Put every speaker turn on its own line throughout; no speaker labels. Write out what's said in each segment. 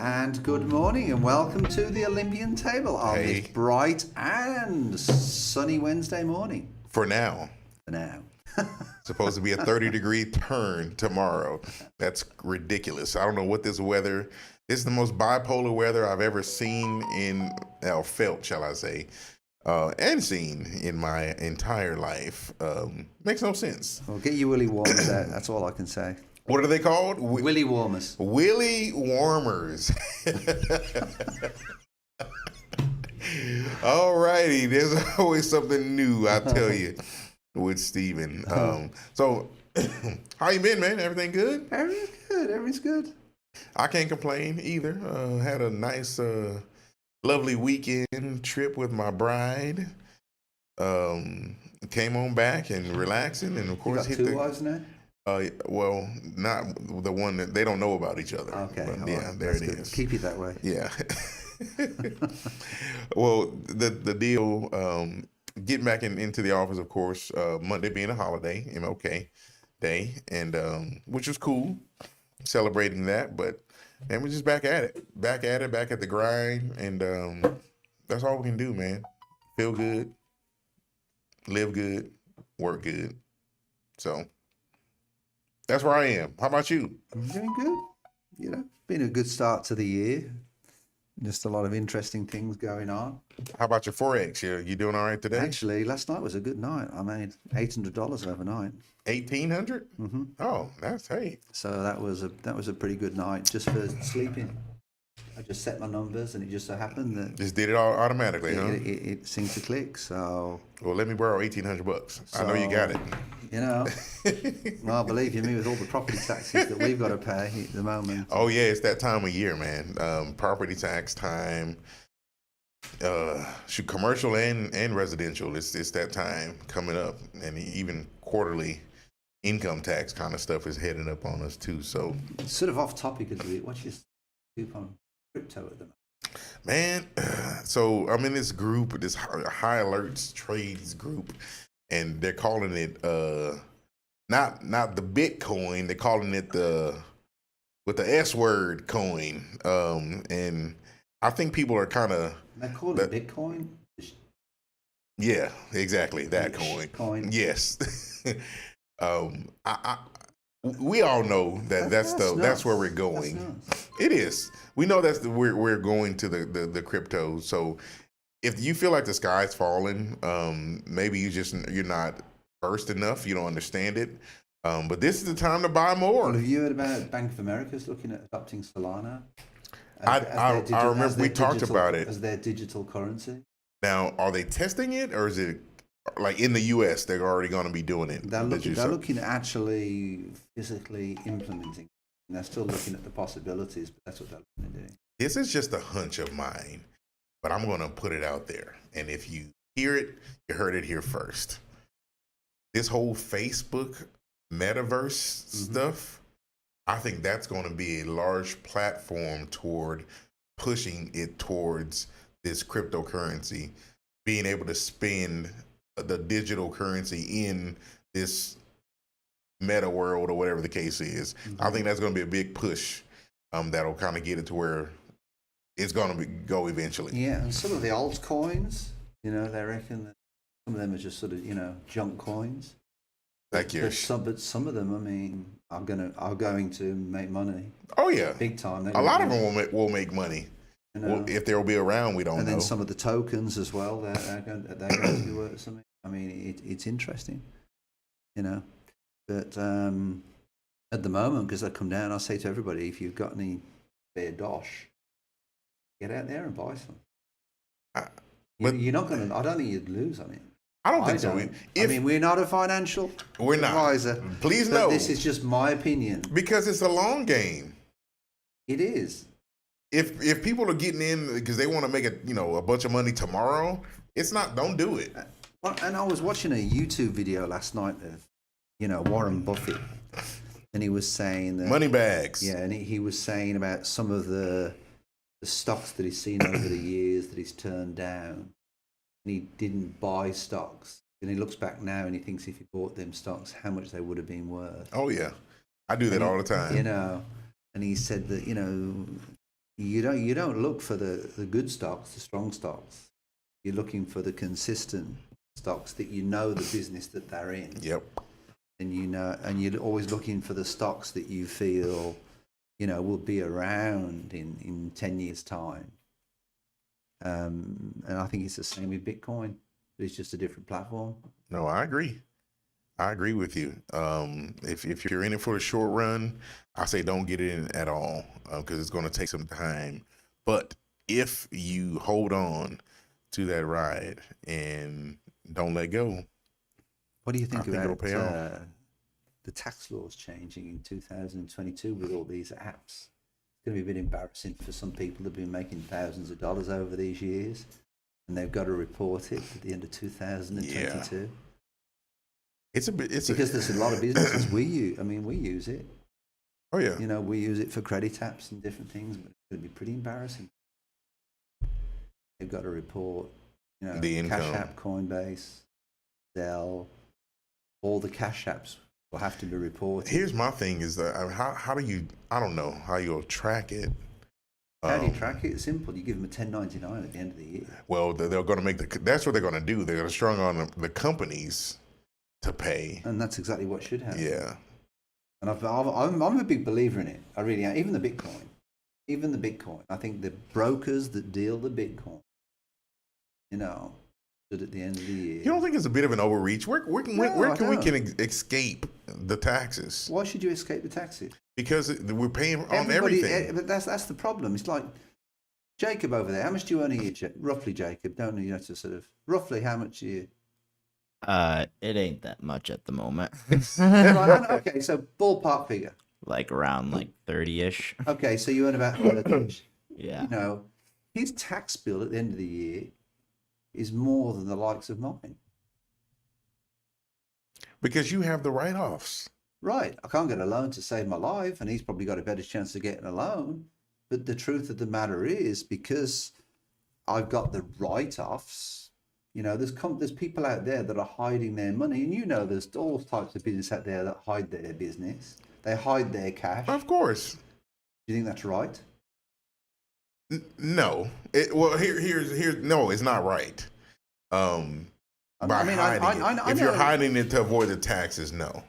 And good morning and welcome to the Olympian Table on this bright and sunny Wednesday morning.
For now.
For now.
Supposed to be a 30-degree turn tomorrow. That's ridiculous. I don't know what this weather, this is the most bipolar weather I've ever seen or felt, shall I say, and seen in my entire life. Makes no sense.
Well, get your willy warmers out. That's all I can say.
What are they called?
Willy warmers.
Willy warmers. All righty. There's always something new, I tell you, with Steven. So, how you been, man? Everything good?
Everything's good. Everything's good.
I can't complain either. Had a nice, lovely weekend trip with my bride. Came on back and relaxing, and of course
you got two wives now?
Well, not the one that they don't know about each other.
Okay.
But yeah,
right.
there
That's
it
good.
is.
Keep it that way.
Yeah. Well, the deal, getting back into the office, of course, Monday being a holiday, MLK, day, and which was cool, celebrating that. But and we're just back at it, back at the grind, and that's all we can do, man. Feel good, live good, work good. So that's where I am. How about you?
I'm doing good. Been a good start to the year. Just a lot of interesting things going on.
How about your Forex? You doing all right today?
Actually, last night was a good night. I made $800 overnight.
1,800?
Mm-hmm.
Oh, that's
So that was a pretty good night just for sleeping. I just set my numbers, and it just so happened that
just did it all automatically, huh?
It seemed to click. So
well, let me borrow $1,800. I know you got it.
Well, believe you me, with all the property taxes that we've got to pay at the moment.
Oh yeah, it's that time of year, man. Property tax time. Commercial and residential. It's that time coming up, and even quarterly income tax kind of stuff is heading up on us too. So
sort of off topic a bit. What's your scoop on crypto at the moment?
Man, so I'm in this group, this high alerts trades group, and they're calling it not the Bitcoin, they're calling it with the S word coin. And I think people are kind of
they call it Bitcoin.
Yeah, exactly, that coin. Yes. We all know that's where we're going. It is. We know we're going to the crypto. So if you feel like the sky's falling, maybe you're not versed enough. You don't understand it. But this is the time to buy more.
Well, have you heard about Bank of America's looking at adopting Solana?
I remember we talked about it
as their digital currency.
Now, are they testing it, or is it like in the U.S. they're already going to be doing it?
They're looking at actually physically implementing. And they're still looking at the possibilities, but that's what they're looking to do.
This is just a hunch of mine, but I'm going to put it out there. And if you hear it, you heard it here first. This whole Facebook metaverse stuff, I think that's going to be a large platform toward pushing it towards this cryptocurrency, being able to spend the digital currency in this meta world or whatever the case is. I think that's going to be a big push that'll kind of get it to where it's going to go eventually.
Yeah, and some of the altcoins, they reckon that some of them are just sort of, junk coins.
But
some of them, I mean, are going to make money.
Oh yeah,
big time.
A lot of them will make money. Well, if they'll be around, we don't know.
And then some of the tokens as well. They're going to be worth something. I mean, it's interesting, But at the moment, because I come down, I say to everybody, if you've got any spare dosh, get out there and buy some. You're not going to. I don't think you'd lose on it.
I don't think so.
I mean, we're not a financial advisor.
Please no.
This is just my opinion.
Because it's a long game.
It is.
If people are getting in because they want to make a bunch of money tomorrow, it's not. Don't do it.
Well, and I was watching a YouTube video last night of, Warren Buffett, and he was saying that
money bags.
Yeah, and he was saying about some of the stocks that he's seen over the years that he's turned down, and he didn't buy stocks. And he looks back now and he thinks if he bought them stocks, how much they would have been worth.
Oh yeah, I do that all the time.
And he said that you don't look for the good stocks, the strong stocks. You're looking for the consistent stocks that the business that they're in.
Yep.
And and you're always looking for the stocks that you feel, will be around in 10 years' time. And I think it's the same with Bitcoin, but it's just a different platform.
No, I agree. I agree with you. If you're in it for the short run, I say don't get in at all because it's going to take some time. But if you hold on to that ride and don't let go,
what do you think about the tax laws changing in 2022 with all these apps? It's going to be a bit embarrassing for some people that have been making thousands of dollars over these years, and they've got to report it at the end of 2022. Yeah. It's because there's a lot of businesses we use it.
Oh yeah.
We use it for credit apps and different things, but it's going to be pretty embarrassing. They've got to report,
the income.
Cash App, Coinbase, Zelle, all the cash apps will have to be reported.
Here's my thing: is that how do you? I don't know how you'll track it.
How do you track it? It's simple. You give them a 1099 at the end of the year.
Well, they're going to make that's what they're going to do. They're going to strong on the companies to pay,
and that's exactly what should happen.
Yeah.
And I'm a big believer in it. I really am. Even the Bitcoin. I think the brokers that deal the Bitcoin, should at the end of the year.
You don't think it's a bit of an overreach? Where can we escape the taxes?
Why should you escape the taxes?
Because we're paying on everything.
But that's the problem. It's like Jacob over there. How much do you earn a year, roughly, Jacob? Don't you have to sort of roughly how much a year?
It ain't that much at the moment.
Okay, so ballpark figure.
Like around 30-ish.
Okay, so you earn about 30-ish.
Yeah.
His tax bill at the end of the year is more than the likes of mine.
Because you have the write-offs.
Right. I can't get a loan to save my life, and he's probably got a better chance of getting a loan. But the truth of the matter is, because I've got the write-offs, there's people out there that are hiding their money, and there's all types of business out there that hide their business. They hide their cash.
Of course.
Do you think that's right?
No. Here's no, it's not right. If you're hiding it to avoid the taxes, no.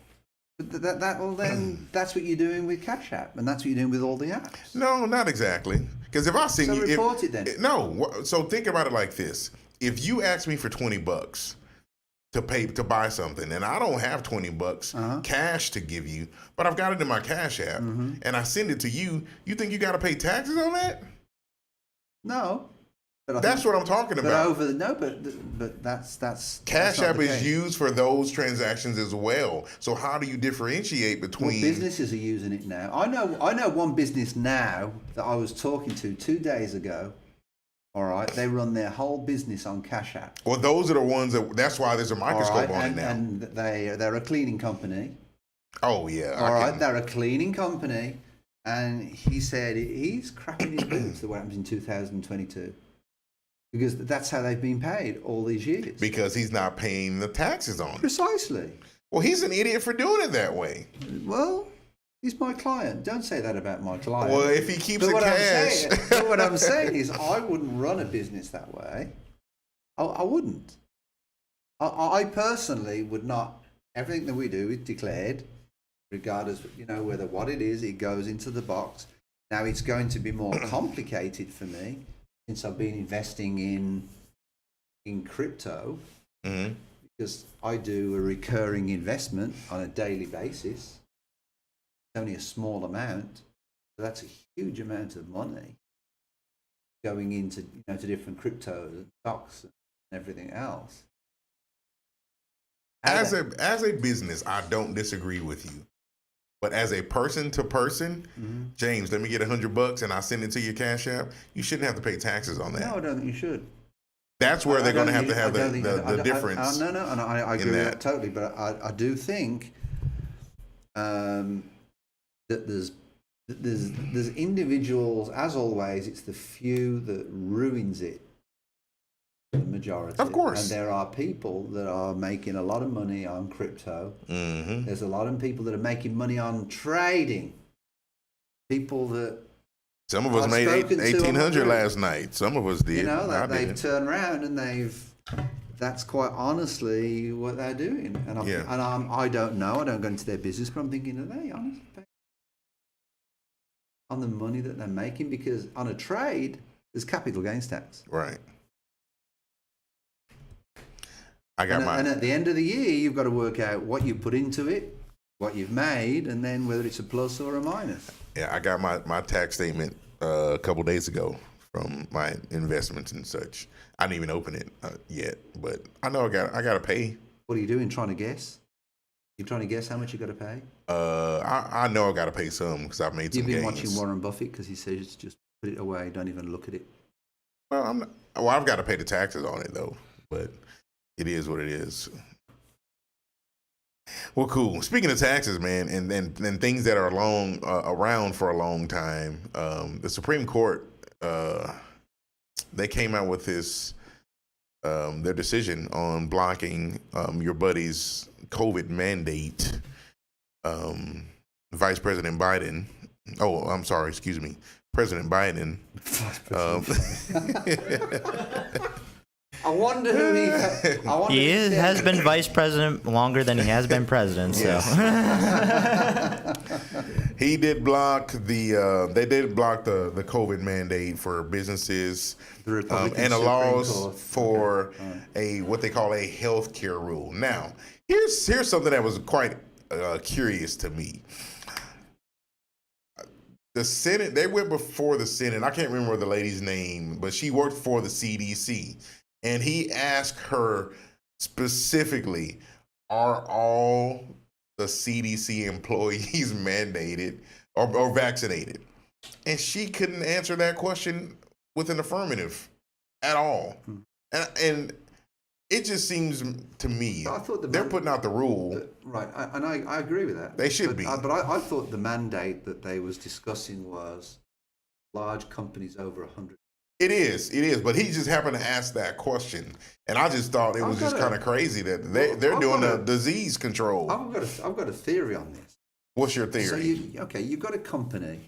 But that's what you're doing with Cash App, and that's what you're doing with all the apps.
No, not exactly. Because if I see
so report it then.
No. So think about it like this: if you ask me for $20 to buy something, and I don't have $20 cash to give you, but I've got it in my Cash App, and I send it to you, you think you got to pay taxes on that?
No.
That's what I'm talking about.
But that's
Cash App is used for those transactions as well. So how do you differentiate between?
Well, businesses are using it now. I know one business now that I was talking to 2 days ago. All right, they run their whole business on Cash App.
Well, those are the ones that's why there's a microscope on it now.
And they're a cleaning company.
Oh yeah.
All right, they're a cleaning company, and he said he's crapping his boots at what happens in 2022. Because that's how they've been paid all these years.
Because he's not paying the taxes on it.
Precisely.
Well, he's an idiot for doing it that way.
Well, he's my client. Don't say that about my client.
Well, if he keeps the cash.
But what I'm saying is I wouldn't run a business that way. I wouldn't. I personally would not. Everything that we do is declared, regardless of, whether what it is, it goes into the box. Now, it's going to be more complicated for me since I've been investing in crypto, because I do a recurring investment on a daily basis. It's only a small amount, so that's a huge amount of money going into to different cryptos and stocks and everything else.
As a business, I don't disagree with you. But as a person to person, James, let me get $100 and I send it to your Cash App. You shouldn't have to pay taxes on that.
No, I don't think you should.
That's where they're going to have the difference.
No, and I agree with that totally. But I do think that there's individuals, as always, it's the few that ruins it. The majority,
of course,
and there are people that are making a lot of money on crypto. There's a lot of people that are making money on trading. People that
some of us made 1,800 last night. Some of us did.
They've turned around and that's quite honestly what they're doing. And I don't know. I don't go into their business, but I'm thinking, are they honest on the money that they're making? Because on a trade, there's capital gains tax.
Right.
And at the end of the year, you've got to work out what you put into it, what you've made, and then whether it's a plus or a minus.
Yeah, I got my tax statement a couple days ago from my investments and such. I didn't even open it yet, but I know I got to pay.
What are you doing? Trying to guess? You're trying to guess how much you got to pay?
I know I got to pay some because I've made some gains.
You've been watching Warren Buffett because he says just put it away, don't even look at it.
Well, I've got to pay the taxes on it though, but. It is what it is. Well, cool. Speaking of taxes, man, and things that are around for a long time, the Supreme Court, they came out with their decision on blocking your buddy's COVID mandate Vice President Biden. Oh, I'm sorry. Excuse me, President Biden.
I wonder who he.
Has been vice president longer than he has been president. So
he did block the. They did block the COVID mandate for businesses and the laws for what they call a healthcare rule. Now, here's something that was quite curious to me. The Senate, they went before the Senate. I can't remember the lady's name, but she worked for the CDC. And he asked her specifically, are all the CDC employees mandated or vaccinated? And she couldn't answer that question with an affirmative at all. And it just seems to me, they're putting out the rule.
Right, and I agree with that.
They should be.
But I thought the mandate that they was discussing was large companies over 100.
It is, but he just happened to ask that question, and I just thought it was just kind of crazy that they're doing the disease control.
I've got a theory on this.
What's your theory?
So you've got a company,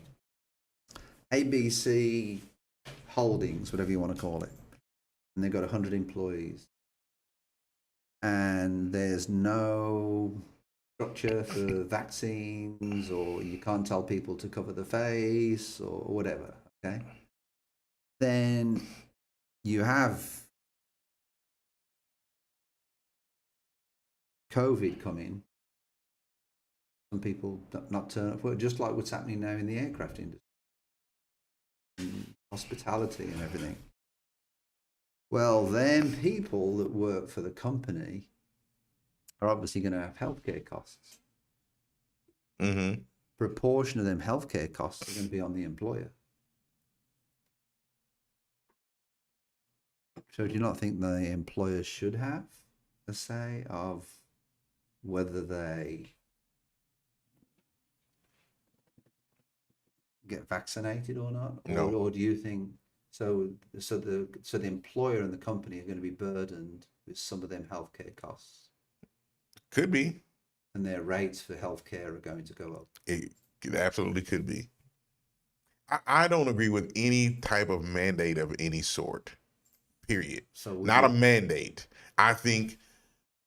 ABC Holdings, whatever you want to call it, and they've got 100 employees, and there's no structure for vaccines, or you can't tell people to cover the face or whatever. Okay. Then you have COVID come in. Some people not turn up, just like what's happening now in the aircraft industry, and hospitality and everything. Well, then people that work for the company are obviously going to have healthcare costs.
Mm-hmm.
Proportion of them healthcare costs are going to be on the employer. So do you not think the employers should have a say of whether they get vaccinated or not?
No.
Or do you think so the employer and the company are going to be burdened with some of them healthcare costs?
Could be.
And their rates for healthcare are going to go up.
It absolutely could be. I don't agree with any type of mandate of any sort. Period. So not a mandate. I think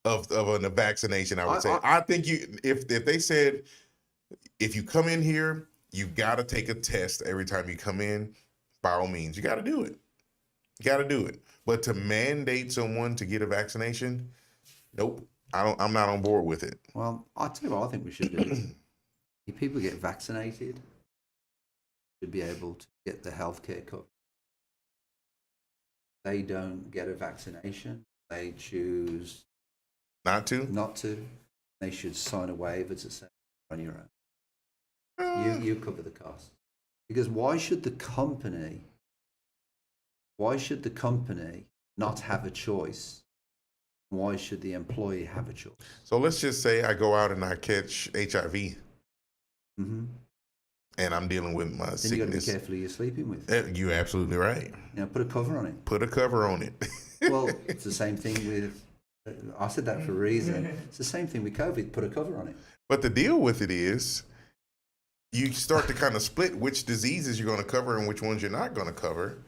of a vaccination. I would say. I think if they said if you come in here, you got to take a test every time you come in. By all means, you got to do it. You got to do it. But to mandate someone to get a vaccination, nope. I'm not on board with it.
Well, I'll tell you what I think we should do. If people get vaccinated, should be able to get the healthcare coverage. They don't get a vaccination, they choose
not to,
they should sign a waiver to say on your own. You cover the cost. Because why should the company not have a choice? Why should the employee have a choice?
So let's just say I go out and I catch HIV.
Mm-hmm.
And I'm dealing with my sickness.
Then you got to be careful who you're sleeping with.
You're absolutely right.
Put a cover on it.
Put a cover on it.
Well, it's the same thing with, I said that for a reason. It's the same thing with COVID, put a cover on it.
But the deal with it is, you start to kind of split which diseases you're going to cover and which ones you're not going to cover.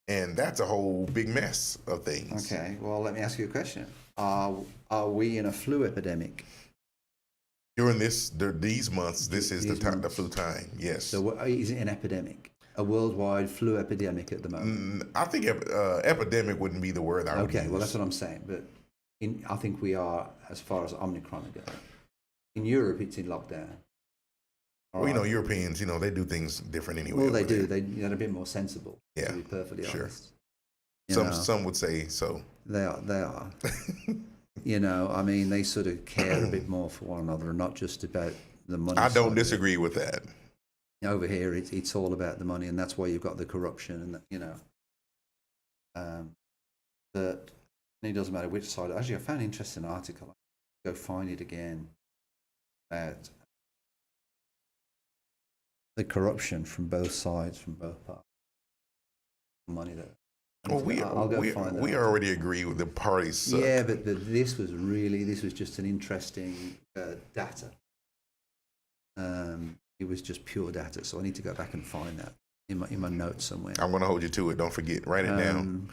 And that's a whole big mess of things.
Okay, well, let me ask you a question. Are we in a flu epidemic?
During these months, this is the flu time, yes.
So is it an epidemic? A worldwide flu epidemic at the moment?
I think epidemic wouldn't be the word I would use.
Okay, well, that's what I'm saying. But I think we are, as far as Omicron goes. In Europe, it's in lockdown.
Well, Europeans, they do things different anyway.
Well, they do. They're a bit more sensible, to be perfectly honest.
Some would say so.
They are. They sort of care a bit more for one another and not just about the money.
I don't disagree with that.
Over here, it's all about the money, and that's why you've got the corruption, and but it doesn't matter which side. Actually, I found an interesting article. I'll go find it again about the corruption from both sides, from both parties. Money that.
Well, we already agree with the parties suck.
Yeah, but this was just an interesting data. It was just pure data. So I need to go back and find that in my notes somewhere.
I'm going to hold you to it. Don't forget. Write it down.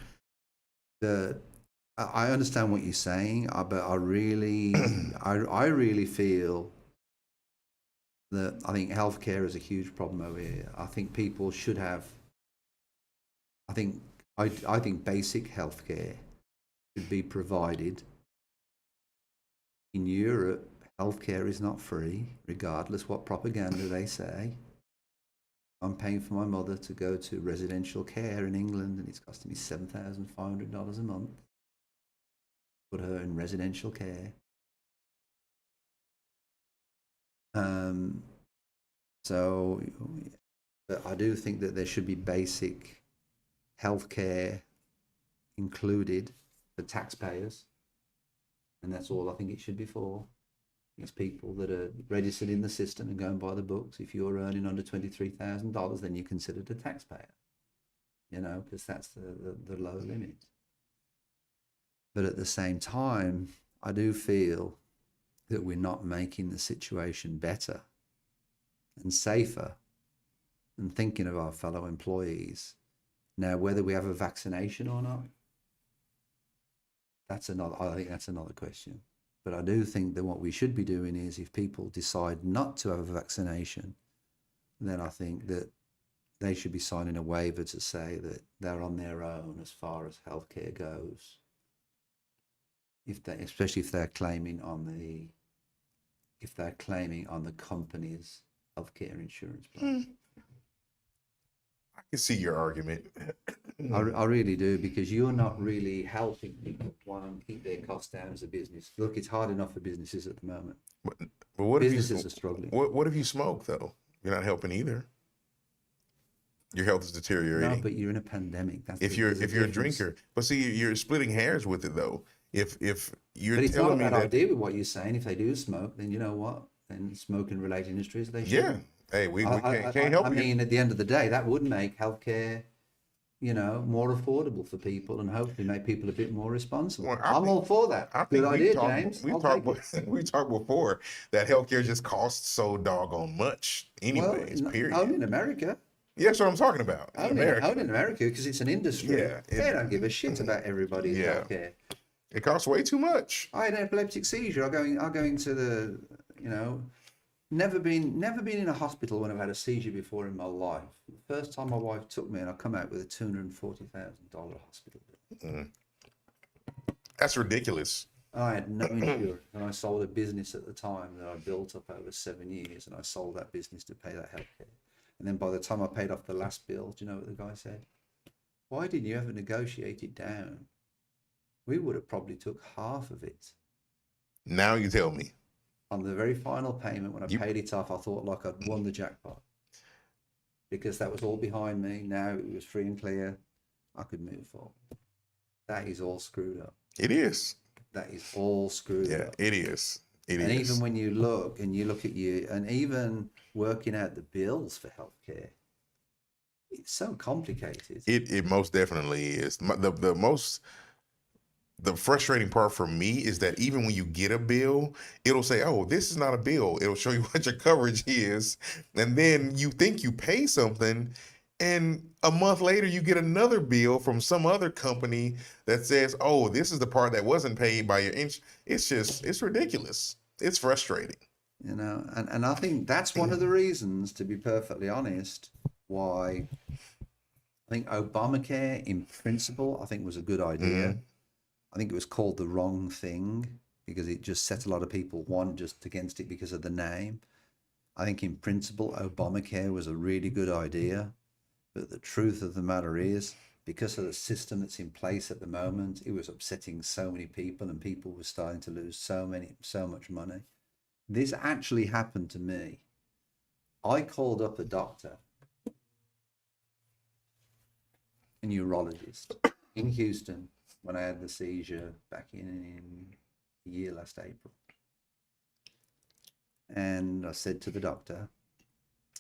I understand what you're saying, but I really feel that I think healthcare is a huge problem over here. I think people should have. I think basic healthcare should be provided. In Europe, healthcare is not free, regardless what propaganda they say. I'm paying for my mother to go to residential care in England, and it's costing me $7,500 a month. Put her in residential care. So I do think that there should be basic healthcare included for taxpayers, and that's all I think it should be for. It's people that are registered in the system and going by the books. If you're earning under $23,000, then you're considered a taxpayer, because that's the low limit. But at the same time, I do feel that we're not making the situation better and safer and thinking of our fellow employees. Now, whether we have a vaccination or not, I think that's another question. But I do think that what we should be doing is, if people decide not to have a vaccination, then I think that they should be signing a waiver to say that they're on their own as far as healthcare goes. Especially if they're claiming on the company's healthcare insurance plan.
I can see your argument.
I really do, because you're not really helping people want to keep their costs down as a business. Look, it's hard enough for businesses at the moment.
But what
businesses
if
are struggling.
What if you smoke, though? You're not helping either. Your health is deteriorating.
No, but you're in a pandemic.
If you're a drinker, but see, you're splitting hairs with it, though. If you're
but it's
telling
not a
me
bad
that,
idea with what you're saying. If they do smoke, then you know what? Then smoking related industries, they should.
yeah. Hey, we can't help you.
I mean, at the end of the day, that would make healthcare, more affordable for people, and hopefully make people a bit more responsible.
Well,
I'm all for that. Good idea, James.
We talked before that healthcare just costs so doggone much anyways, period.
Only in America.
Yeah, that's what I'm talking about.
Only in America, because it's an industry.
Yeah,
they don't give a shit about everybody's healthcare.
It costs way too much.
I had an epileptic seizure. I'll go into the, never been in a hospital when I've had a seizure before in my life. The first time my wife took me, and I come out with a $240,000 hospital bill.
That's ridiculous.
I had no insurance, and I sold a business at the time that I built up over 7 years, and I sold that business to pay that healthcare. And then by the time I paid off the last bill, do you know what the guy said? Why didn't you ever negotiate it down? We would have probably took half of it.
Now you tell me.
On the very final payment, when I paid it off, I thought like I'd won the jackpot, because that was all behind me. Now it was free and clear. I could move forward. That is all screwed up.
It is.
That is all screwed up.
Yeah, it is.
And even when you look at you, and even working out the bills for healthcare, it's so complicated.
It most definitely is. The frustrating part for me is that even when you get a bill, it'll say, oh, this is not a bill. It'll show you what your coverage is. And then you think you pay something, and a month later you get another bill from some other company that says, oh, this is the part that wasn't paid by your insurance. It's ridiculous. It's frustrating.
And I think that's one of the reasons, to be perfectly honest, why I think Obamacare in principle, I think was a good idea. I think it was called the wrong thing, because it just set a lot of people just against it because of the name. I think in principle, Obamacare was a really good idea. But the truth of the matter is, because of the system that's in place at the moment, it was upsetting so many people, and people were starting to lose so much money. This actually happened to me. I called up a doctor, a neurologist in Houston, when I had the seizure back in the year last April. And I said to the doctor,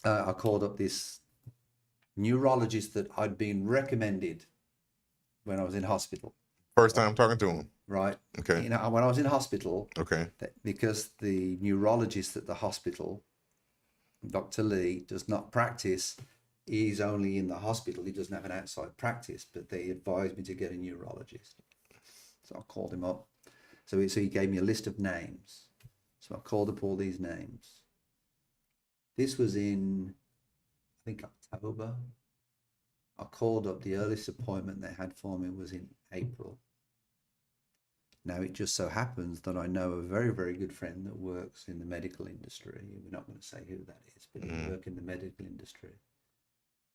I called up this neurologist that I'd been recommended when I was in hospital.
First time talking to him.
Right.
Okay.
When I was in hospital.
Okay.
Because the neurologist at the hospital Dr. Lee does not practice. He's only in the hospital. He doesn't have an outside practice, but they advised me to get a neurologist. So I called him up. So he gave me a list of names. So I called up all these names. This was in, I think, October. I called up. The earliest appointment they had for me was in April. Now, it just so happens that I know a very, very good friend that works in the medical industry. We're not going to say who that is, but he works in the medical industry.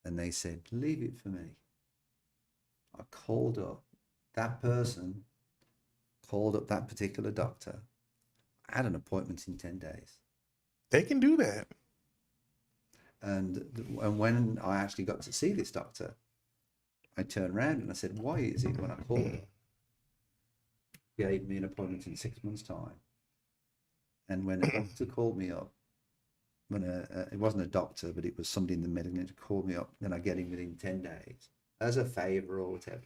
And they said, leave it for me. I called up that person, called up that particular doctor. I had an appointment in 10 days.
They can do that.
And when I actually got to see this doctor, I turned around and I said, why is it when I called him? He gave me an appointment in 6 months' time. And when a doctor called me up, when it wasn't a doctor, but it was somebody in the medical industry called me up, then I get him within 10 days as a favor or whatever.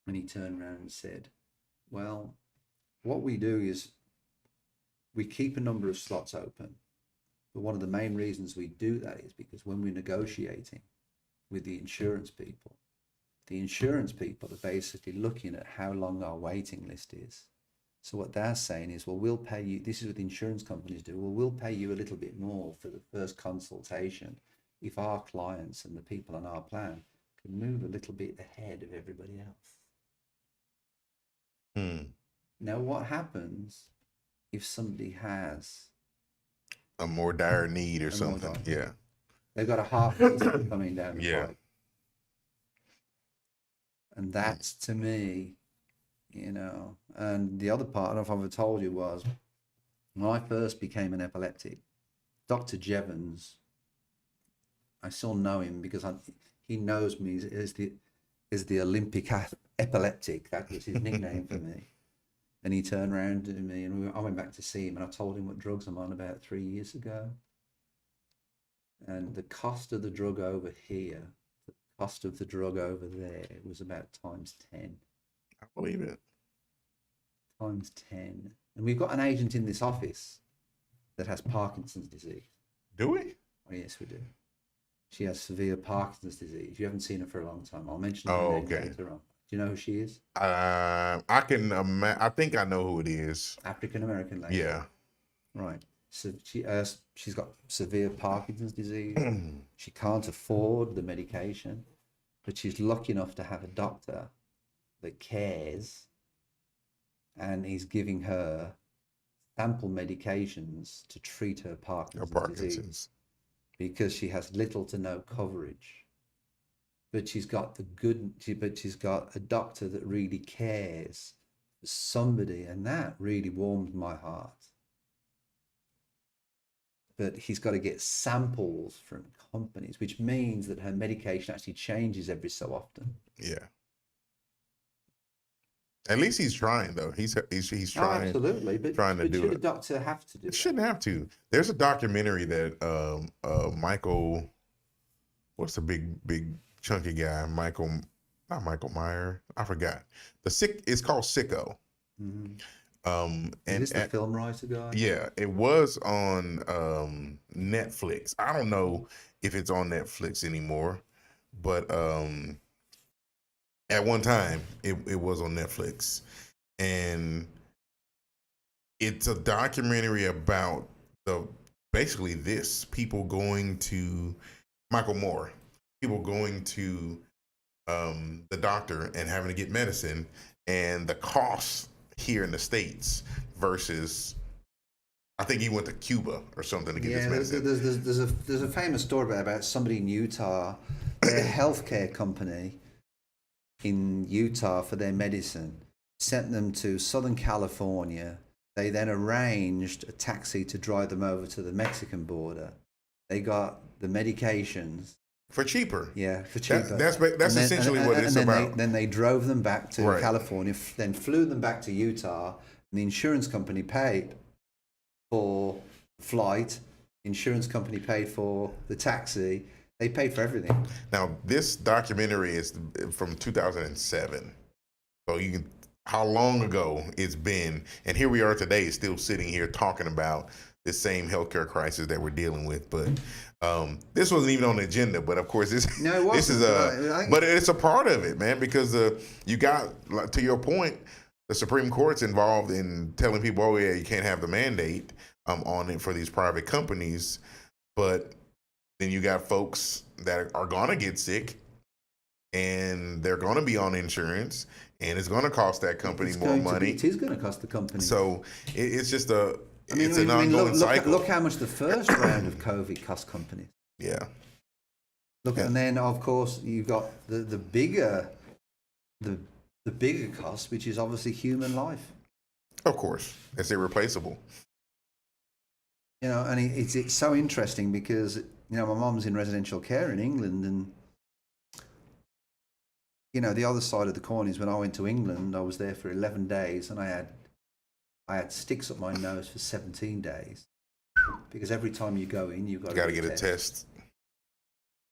And he turned around and said, well, what we do is we keep a number of slots open. But one of the main reasons we do that is because when we're negotiating with the insurance people are basically looking at how long our waiting list is. So what they're saying is, well, we'll pay you, this is what the insurance companies do, well, we'll pay you a little bit more for the first consultation if our clients and the people on our plan can move a little bit ahead of everybody else. Now, what happens if somebody has
a more dire need or something? Yeah.
They've got a heart coming down the pipe. And that's, to me, and the other part, I don't know if I've ever told you, was when I first became an epileptic, Dr. Jevons, I still know him because he knows me as the Olympic epileptic. That was his nickname for me. And he turned around to me and I went back to see him and I told him what drugs I'm on about 3 years ago. And the cost of the drug over here, the cost of the drug over there was about times 10.
I believe it.
Times 10. And we've got an agent in this office that has Parkinson's disease.
Do we?
Oh, yes, we do. She has severe Parkinson's disease. You haven't seen her for a long time. I'll mention her name later on. Do you know who she is?
I can. I think I know who it is.
African American lady.
Yeah.
Right. So she's got severe Parkinson's disease. She can't afford the medication, but she's lucky enough to have a doctor that cares, and he's giving her sample medications to treat her Parkinson's disease because she has little to no coverage. But she's got she's got a doctor that really cares for somebody, and that really warmed my heart. But he's got to get samples from companies, which means that her medication actually changes every so often.
Yeah. At least he's trying, though. He's trying.
Oh, absolutely, but
trying to do
should
it.
a doctor have to do it?
Shouldn't have to. There's a documentary that Michael, what's the big chunky guy? Not Michael Meyer. I forgot. It's called Sicko.
Mm-hmm.
And
is this the film writer guy?
Yeah, it was on Netflix. I don't know if it's on Netflix anymore, but at one time it was on Netflix, and it's a documentary about basically people going to Michael Moore, people going to the doctor and having to get medicine, and the costs here in the States versus, I think he went to Cuba or something to get this medicine.
There's a famous story about somebody in Utah, their healthcare company in Utah for their medicine sent them to Southern California. They then arranged a taxi to drive them over to the Mexican border. They got the medications
for cheaper.
Yeah, for cheaper.
That's essentially what it's about.
Then they drove them back to California, then flew them back to Utah, and the insurance company paid for flight. The insurance company paid for the taxi. They paid for everything.
Now, this documentary is from 2007. So you can, how long ago it's been, and here we are today still sitting here talking about this same healthcare crisis that we're dealing with. But this wasn't even on the agenda. But of course, this is but it's a part of it, man, because you got, like, to your point, the Supreme Court's involved in telling people, oh yeah, you can't have the mandate on it for these private companies, but then you got folks that are gonna get sick, and they're gonna be on insurance, and it's gonna cost that company more money.
It is going to cost the company.
So it's just it's an ongoing cycle.
Look how much the first round of COVID cost companies.
Yeah.
And then of course you've got the bigger cost, which is obviously human life.
Of course, it's irreplaceable.
And it's so interesting because my mom's in residential care in England, and the other side of the coin is when I went to England, I was there for 11 days, and I had sticks up my nose for 17 days, because every time you go in, you've got to get a test.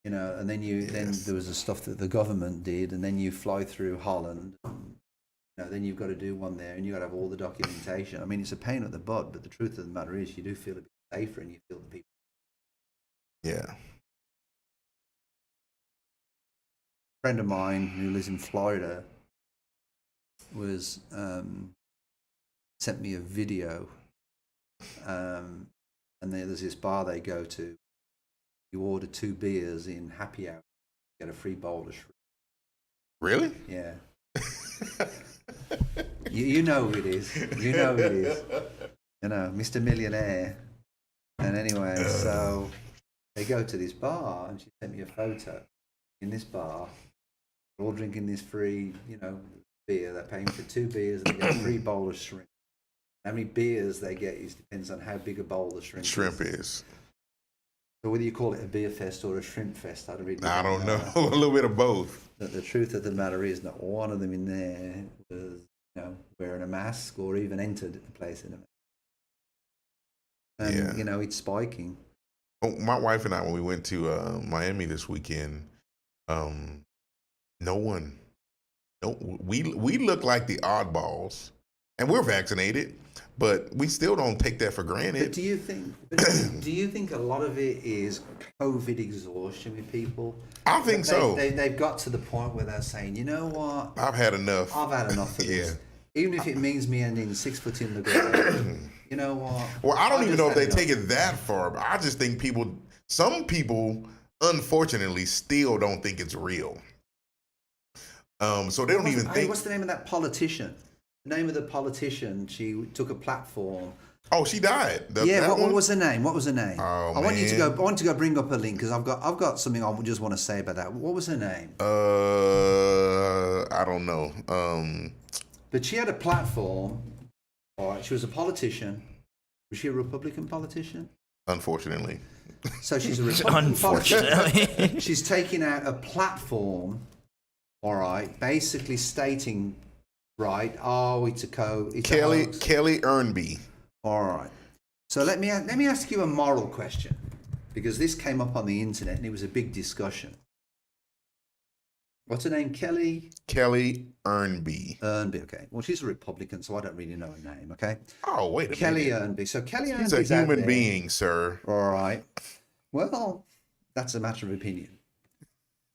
And then then there was the stuff that the government did, and then you fly through Holland. Then you've got to do one there, and you've got to have all the documentation. I mean, it's a pain at the butt, but the truth of the matter is, you do feel a bit safer, and you feel the people.
Yeah.
A friend of mine who lives in Florida was sent me a video, and there's this bar they go to. You order 2 beers in happy hour, get a free bowl of shrimp.
Really?
Yeah. you know who it is. You know who it is. Mr. Millionaire. And anyway, so they go to this bar, and she sent me a photo in this bar. They're all drinking this free, beer. They're paying for 2 beers, and they get a free bowl of shrimp. How many beers they get depends on how big a bowl the shrimp is. So whether you call it a beer fest or a shrimp fest, I don't
know. A little bit of both.
The truth of the matter is, not one of them in there was, wearing a mask or even entered the place in a mask. And it's spiking.
Oh, my wife and I, when we went to Miami this weekend, we look like the oddballs, and we're vaccinated, but we still don't take that for granted.
But do you think a lot of it is COVID exhaustion with people?
I think so.
They've got to the point where they're saying, you know what?
I've had enough.
Of this. Even if it means me ending 6 foot in the ground. You know what?
Well, I don't even know if they take it that far, but I just think some people, unfortunately, still don't think it's real. So they don't even think.
What's the name of that politician? The name of the politician, she took a platform.
Oh, she died.
What was her name? Oh, I want
man.
I want to go bring up her link, because I've got something I just want to say about that. What was her name?
I don't know.
But she had a platform. All right, she was a politician. Was she a Republican politician?
Unfortunately.
So she's a Republican politician. She's taking out a platform. All right, basically stating, right? Oh, it's
Kelly Earnby.
All right. So let me ask you a moral question, because this came up on the internet and it was a big discussion. What's her name? Kelly
Earnby.
Okay. Well, she's a Republican, so I don't really know her name. Okay.
Oh, wait a minute.
Kelly Earnby. So Kelly Earnby's
She's a human being, sir.
All right. Well, that's a matter of opinion.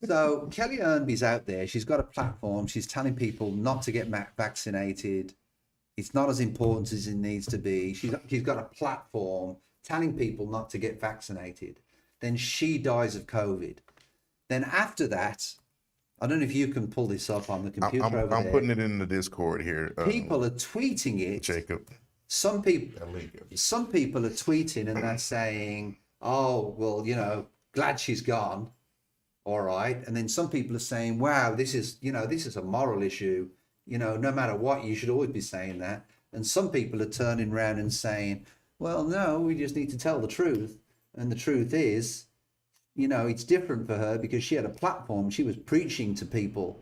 So Kelly Earnby's out there. She's got a platform. She's telling people not to get vaccinated. It's not as important as it needs to be. She's got a platform telling people not to get vaccinated. Then she dies of COVID. Then after that, I don't know if you can pull this up on the computer over there.
I'm putting it in the Discord here.
People are tweeting it.
Jacob.
Some people are tweeting and they're saying, oh, well, glad she's gone. All right. And then some people are saying, wow, this is a moral issue. No matter what, you should always be saying that. And some people are turning around and saying, well, no, we just need to tell the truth. And the truth is, it's different for her because she had a platform. She was preaching to people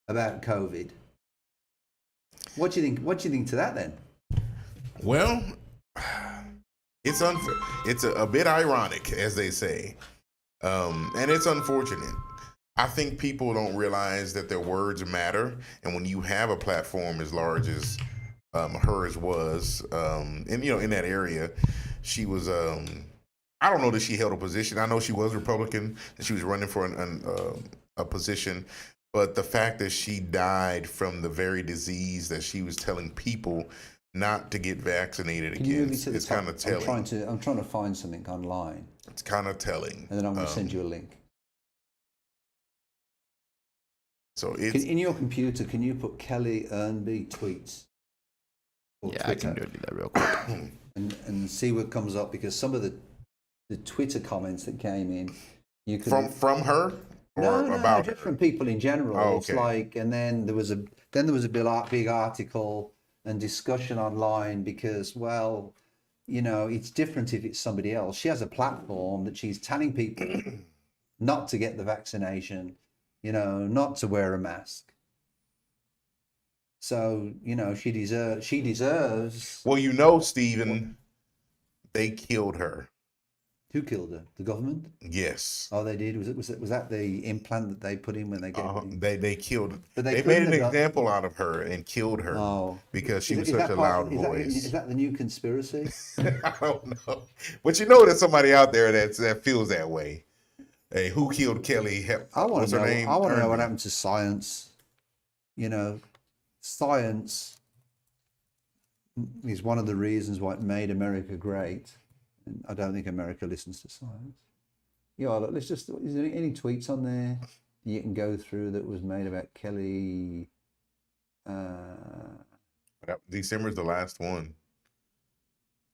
about COVID. What do you think? What do you think to that then?
Well, it's unfair. It's a bit ironic, as they say. And it's unfortunate. I think people don't realize that their words matter. And when you have a platform as large as hers was, in that area, she was I don't know that she held a position. I know she was Republican and she was running for a position, but the fact that she died from the very disease that she was telling people not to get vaccinated against, it's kind of telling.
I'm trying to find something online.
It's kind of telling.
And then I'm going to send you a link.
So it's
in your computer, can you put Kelly Earnby tweets?
Yeah, Twitter? I can do that real quick.
and see what comes up, because some of the Twitter comments that came in, you could
from her or
no,
about
just
her?
from people in general.
Oh, okay.
It's like, and then there was a big article and discussion online because, well, you know, it's different if it's somebody else. She has a platform that she's telling people not to get the vaccination, you know, not to wear a mask. So, you know, she deserves.
Well, you know, Stephen, they killed her.
Who killed her? The government?
Yes.
Oh, they did. Was that the implant that they put in when they gave it?
They killed her.
But
they made an example out of her and killed her because she was such a loud voice.
Is that the new conspiracy?
I don't know, but you know, there's somebody out there that feels that way. Hey, who killed Kelly? What's her name?
I want to know what happened to science. You know, science is one of the reasons why it made America great. And I don't think America listens to science. Yeah, look, is there any tweets on there you can go through that was made about Kelly?
December's the last one.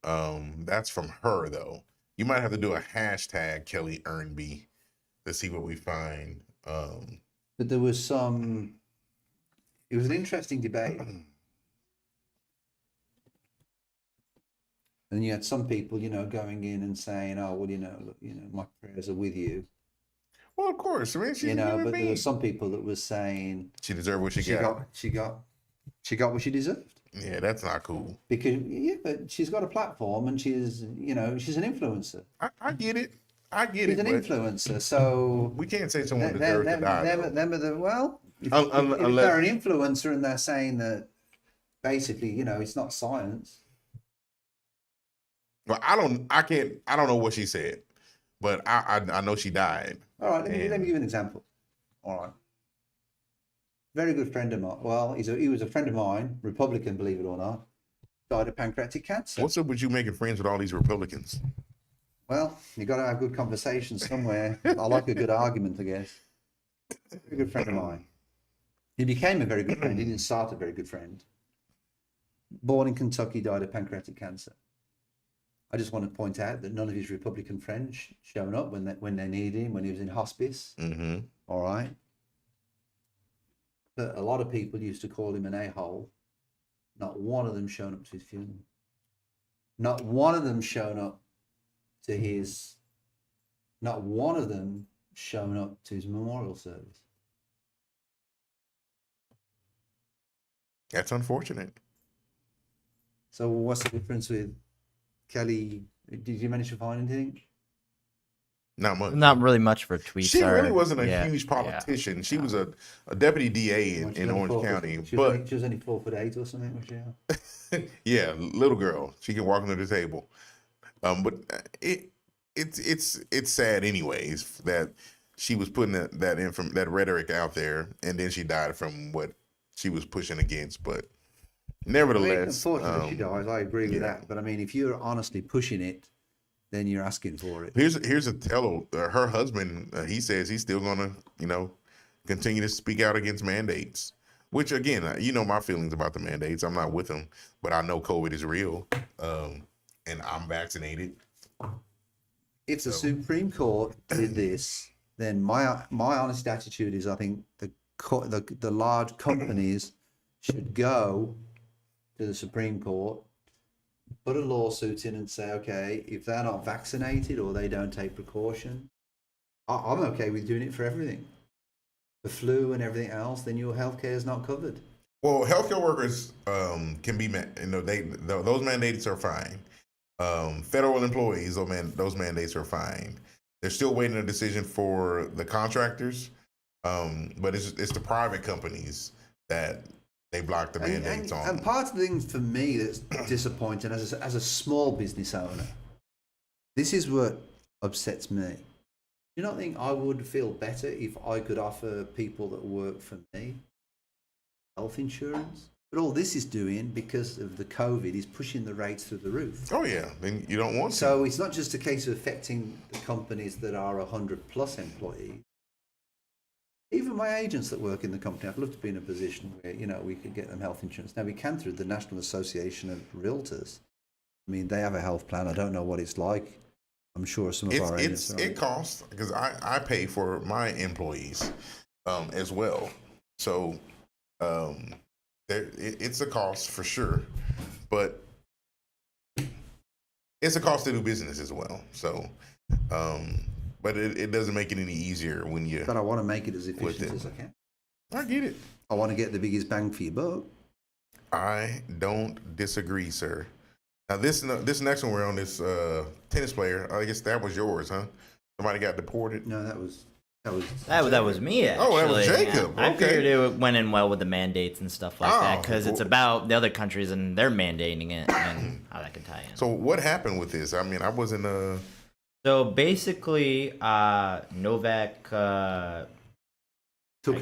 That's from her though. You might have to do a hashtag Kelly Earnby to see what we find.
But there was some. It was an interesting debate. And you had some people, you know, going in and saying, "Oh, well, you know, look, you know, my prayers are with you."
Well, of course, I mean, she's
but there were some people that were saying
she deserved what she got.
She got what she deserved.
Yeah, that's not cool.
Because but she's got a platform and she's, you know, she's an influencer.
I get it. She's
an influencer, so
we can't say someone deserves to die.
If they're an influencer and they're saying that basically, you know, it's not science.
Well, I don't know what she said, but I know she died.
All right, let me give you an example. All right. Very good friend of mine. Well, he was a friend of mine, Republican, believe it or not, died of pancreatic cancer.
What's up with you making friends with all these Republicans?
Well, you got to have good conversations somewhere. I like a good argument, I guess. Very good friend of mine. He became a very good friend. He didn't start a very good friend. Born in Kentucky, died of pancreatic cancer. I just want to point out that none of his Republican friends shown up when they needed him, when he was in hospice.
Mm-hmm.
All right. But a lot of people used to call him an a-hole. Not one of them shown up to his funeral. Not one of them shown up to his. Not one of them shown up to his memorial service.
That's unfortunate.
So what's the difference with Kelly? Did you manage to find anything?
Not much.
Not really much for tweets.
She really wasn't a huge politician. Yeah. She was a deputy DA in Orange County.
She was only 4'8" or something, was she?
Yeah, little girl. She can walk under the table. But it's sad anyways that she was putting that rhetoric out there, and then she died from what she was pushing against. But nevertheless,
unfortunately, she dies. I agree with that. But I mean, if you're honestly pushing it, then you're asking for it.
Here's a tell. Her husband, he says he's still gonna, continue to speak out against mandates. Which again, my feelings about the mandates. I'm not with them, but I know COVID is real, and I'm vaccinated.
If the Supreme Court did this, then my honest attitude is I think the large companies should go to the Supreme Court, put a lawsuit in and say, okay, if they're not vaccinated or they don't take precaution, I'm okay with doing it for everything. The flu and everything else, then your healthcare is not covered.
Well, healthcare workers can be, those mandates are fine. Federal employees, those mandates are fine. They're still waiting a decision for the contractors, but it's the private companies that they block the mandates on.
And part of the thing for me that's disappointing as a small business owner, This is what upsets me. Do you not think I would feel better if I could offer people that work for me health insurance? But all this is doing, because of the COVID, is pushing the rates through the roof.
Oh yeah, then you don't want to.
So it's not just a case of affecting the companies that are 100 plus employees. Even my agents that work in the company, I'd love to be in a position where, you know, we could get them health insurance. Now we can through the National Association of Realtors. I mean, they have a health plan. I don't know what it's like. I'm sure some of our agents
it costs, because I pay for my employees as well. So it's a cost for sure, but it's a cost to do business as well. So, but it doesn't make it any easier when you.
But I want to make it as efficient as I can.
I get it.
I want to get the biggest bang for your buck.
I don't disagree, sir. Now this next one we're on, this tennis player. I guess that was yours, huh? Somebody got deported.
No, that was
me, actually.
Oh, that was Jacob.
I
Okay.
figured it went in well with the mandates and stuff like that, because it's about the other countries and they're mandating it and how that could tie in.
So what happened with this? I mean, I wasn't.
So basically, Novak
took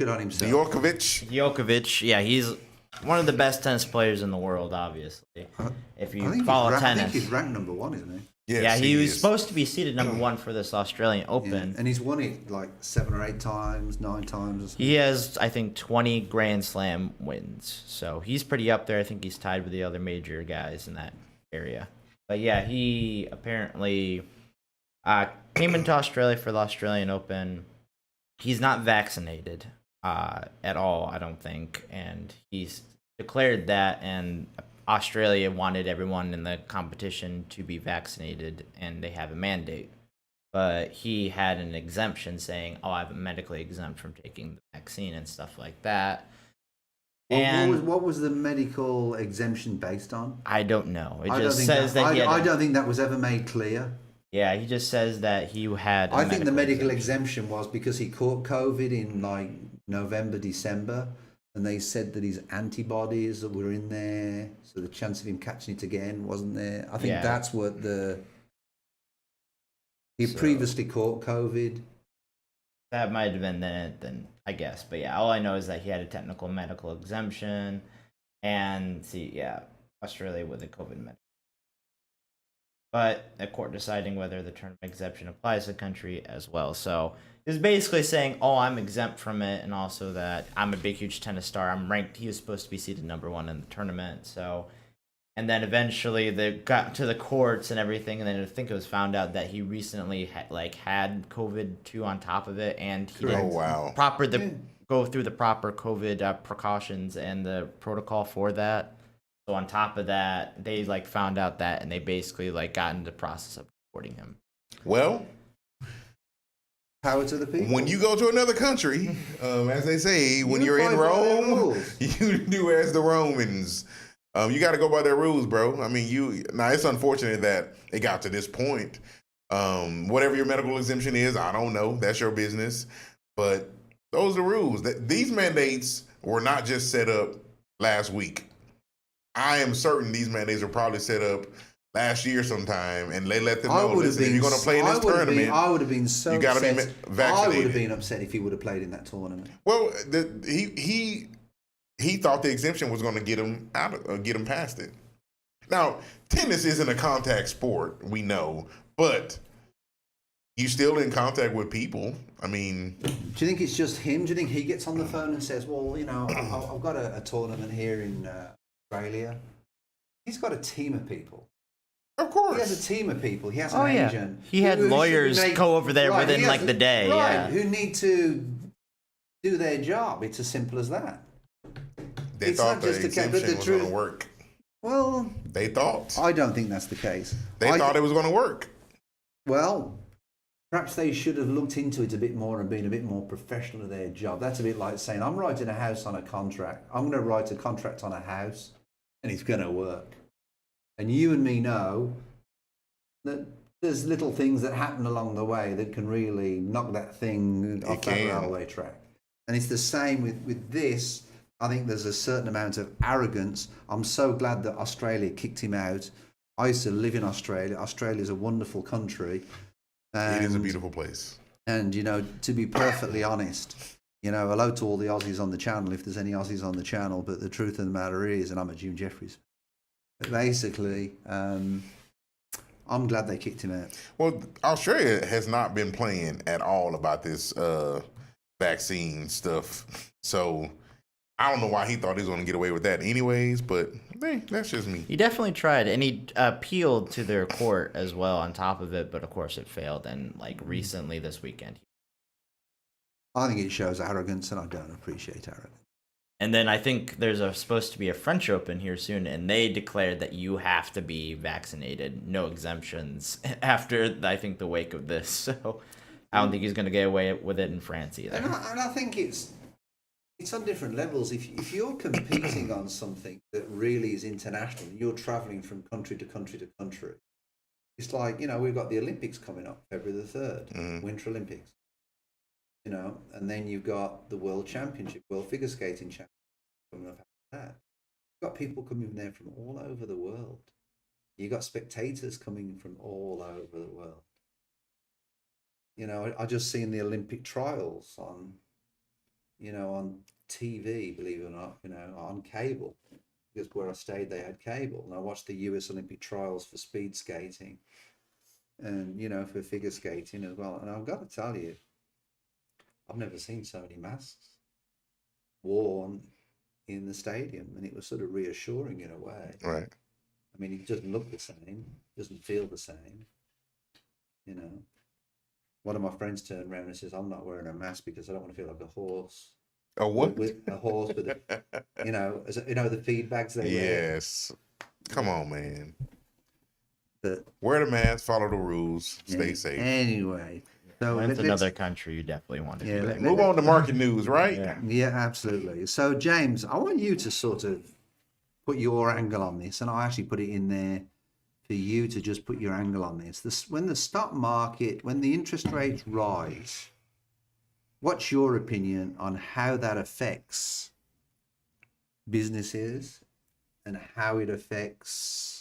it on himself.
Djokovic.
Yeah, he's one of the best tennis players in the world, obviously. If you
I
follow tennis.
think he's ranked number 1, isn't he?
Yes,
yeah, he was supposed to be seated number 1 for this Australian Open.
Yeah. And he's won it like 7 or 8 times, 9 times or something.
He has, I think, 20 Grand Slam wins. So he's pretty up there. I think he's tied with the other major guys in that area. But yeah, he apparently came into Australia for the Australian Open. He's not vaccinated at all, I don't think. And he's declared that, and Australia wanted everyone in the competition to be vaccinated, and they have a mandate. But he had an exemption saying, oh, I'm medically exempt from taking the vaccine and stuff like that.
What was the medical exemption based on?
I don't know. It just says that he had
I don't think that was ever made clear.
Yeah, he just says that he had
I think the medical exemption was because he caught COVID in like November, December. And they said that his antibodies that were in there, so the chance of him catching it again wasn't there. I think that's what he previously caught COVID.
That might have been then, I guess. But yeah, all I know is that he had a technical medical exemption, and Australia with a COVID medical. But the court deciding whether the tournament exemption applies to the country as well. So he's basically saying, oh, I'm exempt from it, and also that I'm a big, huge tennis star. I'm ranked. He was supposed to be seated number 1 in the tournament. So, and then eventually they got to the courts and everything, and then I think it was found out that he recently had COVID too on top of it, and he didn't go through the proper COVID precautions and the protocol for that. So on top of that, they found out that, and they basically got into the process of reporting him.
Well,
power to the people.
When you go to another country, as they say, when you're in Rome, you do as the Romans. You got to go by their rules, bro. I mean, now it's unfortunate that it got to this point. Whatever your medical exemption is, I don't know. That's your business. But those are the rules. These mandates were not just set up last week. I am certain these mandates were probably set up last year sometime, and they let them know, listen, if you're going to play in this tournament,
I would have been so
you got to be vaccinated.
I would have been upset if he would have played in that tournament.
Well, he thought the exemption was going to get him get him past it. Now, tennis isn't a contact sport, we know, but you still in contact with people. I mean,
do you think it's just him? Do you think he gets on the phone and says, well, I've got a tournament here in Australia? He's got a team of people.
Of course.
He has a team of people. He has an agent.
He had lawyers go over there within the day.
Right,
yeah.
Who need to do their job. It's as simple as that.
They thought the exemption was going to work.
Well,
they thought.
I don't think that's the case.
They thought it was going to work.
Well, perhaps they should have looked into it a bit more and been a bit more professional at their job. That's a bit like saying, I'm writing a house on a contract. I'm going to write a contract on a house, and it's going to work. And you and me know that there's little things that happen along the way that can really knock that thing off that railway track. And it's the same with this. I think there's a certain amount of arrogance. I'm so glad that Australia kicked him out I used to live in Australia. Australia's a wonderful country.
It is a beautiful place.
And, to be perfectly honest, hello to all the Aussies on the channel, if there's any Aussies on the channel, but the truth of the matter is, and I'm a Jim Jeffries, basically, I'm glad they kicked him out.
Well, Australia has not been playing at all about this vaccine stuff. So I don't know why he thought he was going to get away with that anyways, but that's just me.
He definitely tried, and he appealed to their court as well on top of it, but of course it failed. And recently this weekend,
I think it shows arrogance, and I don't appreciate arrogance.
And then I think there's supposed to be a French Open here soon, and they declared that you have to be vaccinated, no exemptions, after, I think, the wake of this. So I don't think he's going to get away with it in France either.
And I think it's on different levels. If you're competing on something that really is international, and you're traveling from country to country to country, it's like, we've got the Olympics coming up, February the 3rd, Winter Olympics. And then you've got the World Championship, World Figure Skating Championship coming up after that. You've got people coming there from all over the world. You've got spectators coming from all over the world. I just seen the Olympic trials on TV, believe it or not, on cable. Because where I stayed, they had cable. And I watched the US Olympic trials for speed skating and, for figure skating as well. And I've got to tell you, I've never seen so many masks worn in the stadium, and it was sort of reassuring in a way.
Right.
I mean, it doesn't look the same, doesn't feel the same. One of my friends turned around and says, "I'm not wearing a mask because I don't want to feel like a horse."
A what?
With a horse with the feed bags they wear.
Yes. Come on, man.
But
wear the mask, follow the rules, stay safe.
Anyway. So
it's another country you definitely want to do that.
Move on to market news, right?
Yeah, absolutely. So, James, I want you to sort of put your angle on this, and I actually put it in there for you to just put your angle on this. When the stock market, when the interest rates rise, what's your opinion on how that affects businesses and how it affects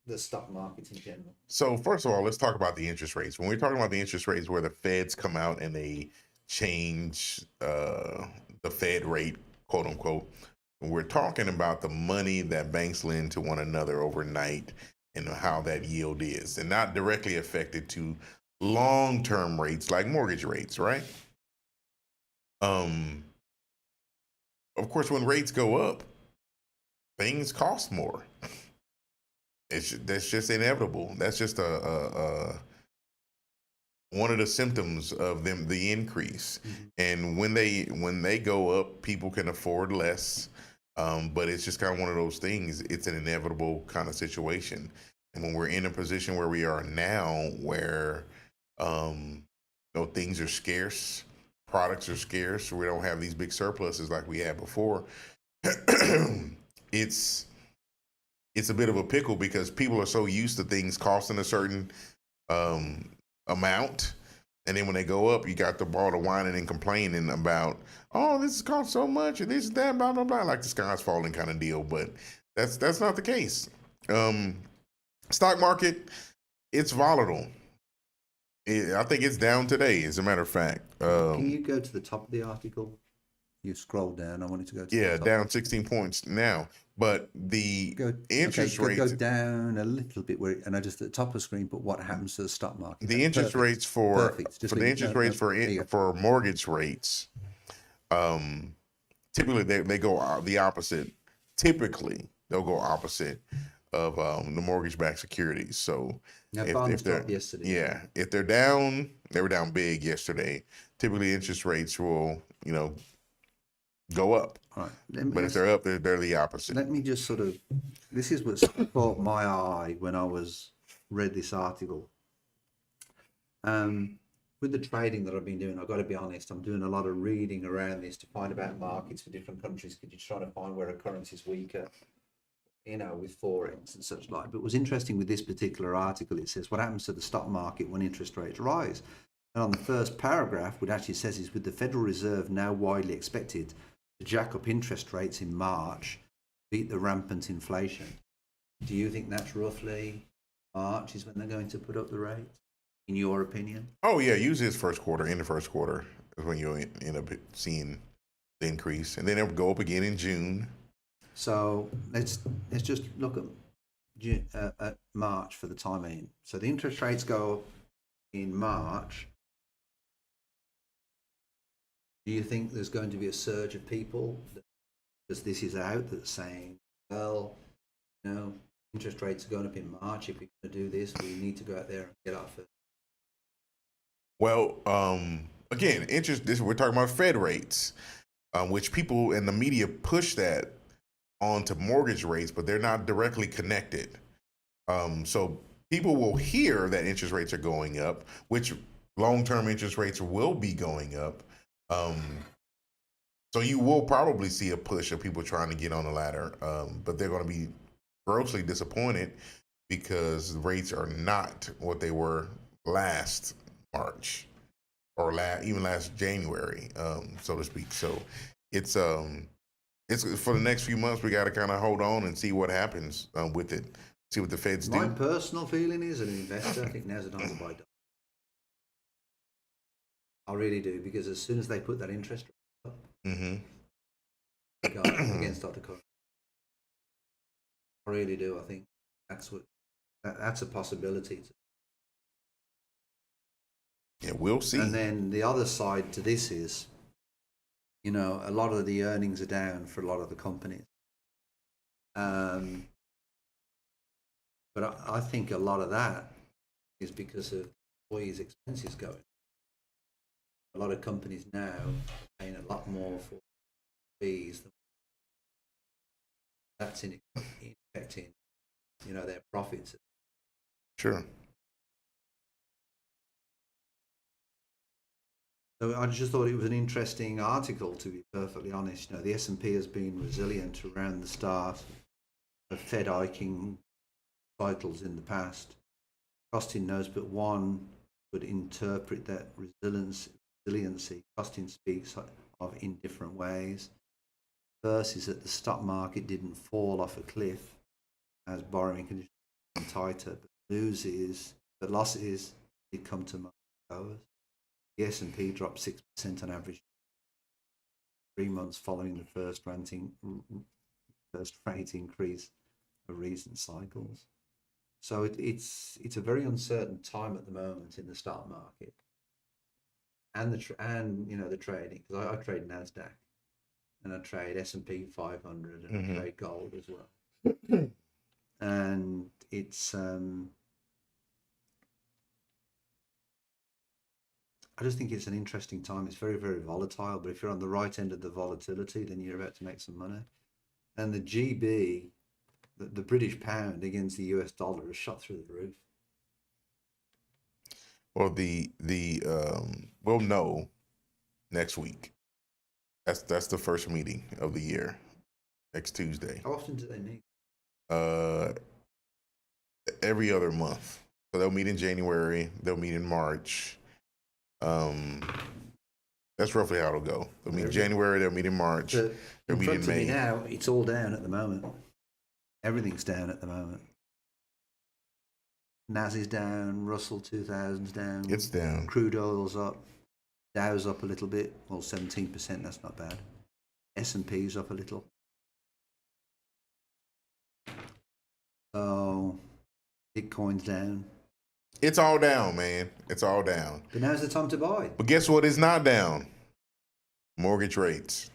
the stock market in general?
So first of all, let's talk about the interest rates. When we're talking about the interest rates where the feds come out and they change the Fed rate, quote unquote, we're talking about the money that banks lend to one another overnight and how that yield is, and not directly affected to long-term rates like mortgage rates, right? Of course, when rates go up, things cost more. That's just inevitable. That's just one of the symptoms of the increase. Mm-hmm. And when they go up, people can afford less. But it's just kind of one of those things. It's an inevitable kind of situation. And when we're in a position where we are now, where things are scarce, products are scarce, we don't have these big surpluses like we had before. It's a bit of a pickle because people are so used to things costing a certain amount, and then when they go up, you got the ball of whining and complaining about, oh, this is cost so much, and this is that, blah blah blah, like the sky's falling kind of deal. But that's not the case. Stock market, it's volatile. I think it's down today, as a matter of fact.
Can you go to the top of the article? You scroll down. I wanted to go to the top.
Down 16 points now. But the interest rates
go down a little bit, and I just at the top of the screen put what happens to the stock market.
The interest rates for mortgage rates, typically they go the opposite. Typically they'll go opposite of the mortgage-backed securities. So if they're yesterday, if they're down, they were down big yesterday. Typically interest rates will go up.
Right.
But if they're up, they're the opposite.
Let me just this is what caught my eye when I read this article. With the trading that I've been doing, I've got to be honest, I'm doing a lot of reading around this to find about markets for different countries, because you're trying to find where a currency is weaker, with forex and such like. But it was interesting with this particular article, it says, what happens to the stock market when interest rates rise? And on the first paragraph, what actually says is, with the Federal Reserve now widely expected to jack up interest rates in March, beat the rampant inflation. Do you think that's roughly March is when they're going to put up the rate, in your opinion?
Oh yeah, usually it's first quarter. In the first quarter is when you'll end up seeing the increase, and then it'll go up again in June.
So let's just look at March for the time in. So the interest rates go up in March. Do you think there's going to be a surge of people, because this is out, that's saying, well, interest rates are going up in March. If we're going to do this, we need to go out there and get our first.
Well, again, we're talking about Fed rates, which people in the media push that onto mortgage rates, but they're not directly connected. So people will hear that interest rates are going up, which long-term interest rates will be going up. So you will probably see a push of people trying to get on the ladder, but they're going to be grossly disappointed because rates are not what they were last March or even last January, so to speak. So it's for the next few months, we got to kind of hold on and see what happens with it. See what the Feds do.
My personal feeling is, as an investor, I think now's the time to buy. I really do, because as soon as they put that interest rate up, again start to cut. I really do. I think that's a possibility.
Yeah, we'll see.
And then the other side to this is, a lot of the earnings are down for a lot of the companies. But I think a lot of that is because of employees' expenses going. A lot of companies now are paying a lot more for fees. That's affecting, their profits.
Sure.
So I just thought it was an interesting article, to be perfectly honest. The S&P has been resilient around the start of Fed hiking cycles in the past. Costin knows but one would interpret that resiliency. Costin speaks of in different ways. First is that the stock market didn't fall off a cliff as borrowing conditions became tighter, but losses did come to market goers. The S&P dropped 6% on average 3 months following the first rate increase of recent cycles. So it's a very uncertain time at the moment in the stock market, and the trading, because I trade Nasdaq and I trade S&P 500 and I trade gold as well, and it's I just think it's an interesting time. It's very, very volatile, but if you're on the right end of the volatility, then you're about to make some money. And the GB, the British pound against the US dollar, has shot through the roof.
Well, we'll know next week. That's the first meeting of the year, next Tuesday.
How often do they meet?
Every other month. So they'll meet in January. They'll meet in March. That's roughly how it'll go. They'll meet in January. They'll meet in March. They'll meet in May.
Now it's all down at the moment. Everything's down at the moment. NAS is down. Russell 2000's down.
It's down.
Crude oil's up. Dow's up a little bit. Well, 17%. That's not bad. S&P's up a little. So Bitcoin's down.
It's all down, man. It's all down.
But now's the time to buy.
But guess what is not down? Mortgage rates.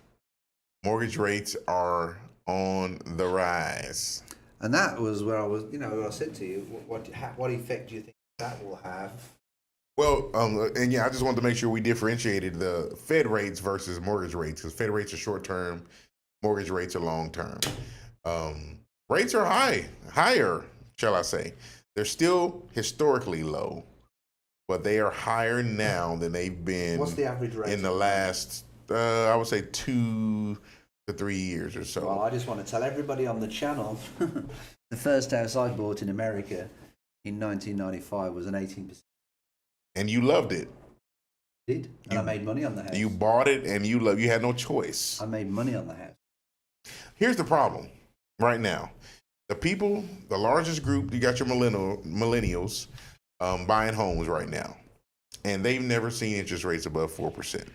Mortgage rates are on the rise.
And that was where I was, I said to you, what effect do you think that will have?
Well, and yeah, I just wanted to make sure we differentiated the Fed rates versus mortgage rates, because Fed rates are short-term, mortgage rates are long-term. Rates are higher, shall I say. They're still historically low, but they are higher now than they've been.
What's the average rate
in the last, I would say 2 to 3 years or so?
Well, I just want to tell everybody on the channel, the first house I bought in America in 1995 was an 18%.
And you loved it.
Did. And I made money on the house.
You bought it and you had no choice.
I made money on the house.
Here's the problem right now. The people, the largest group, you got your millennials buying homes right now. And they've never seen interest rates above 4%.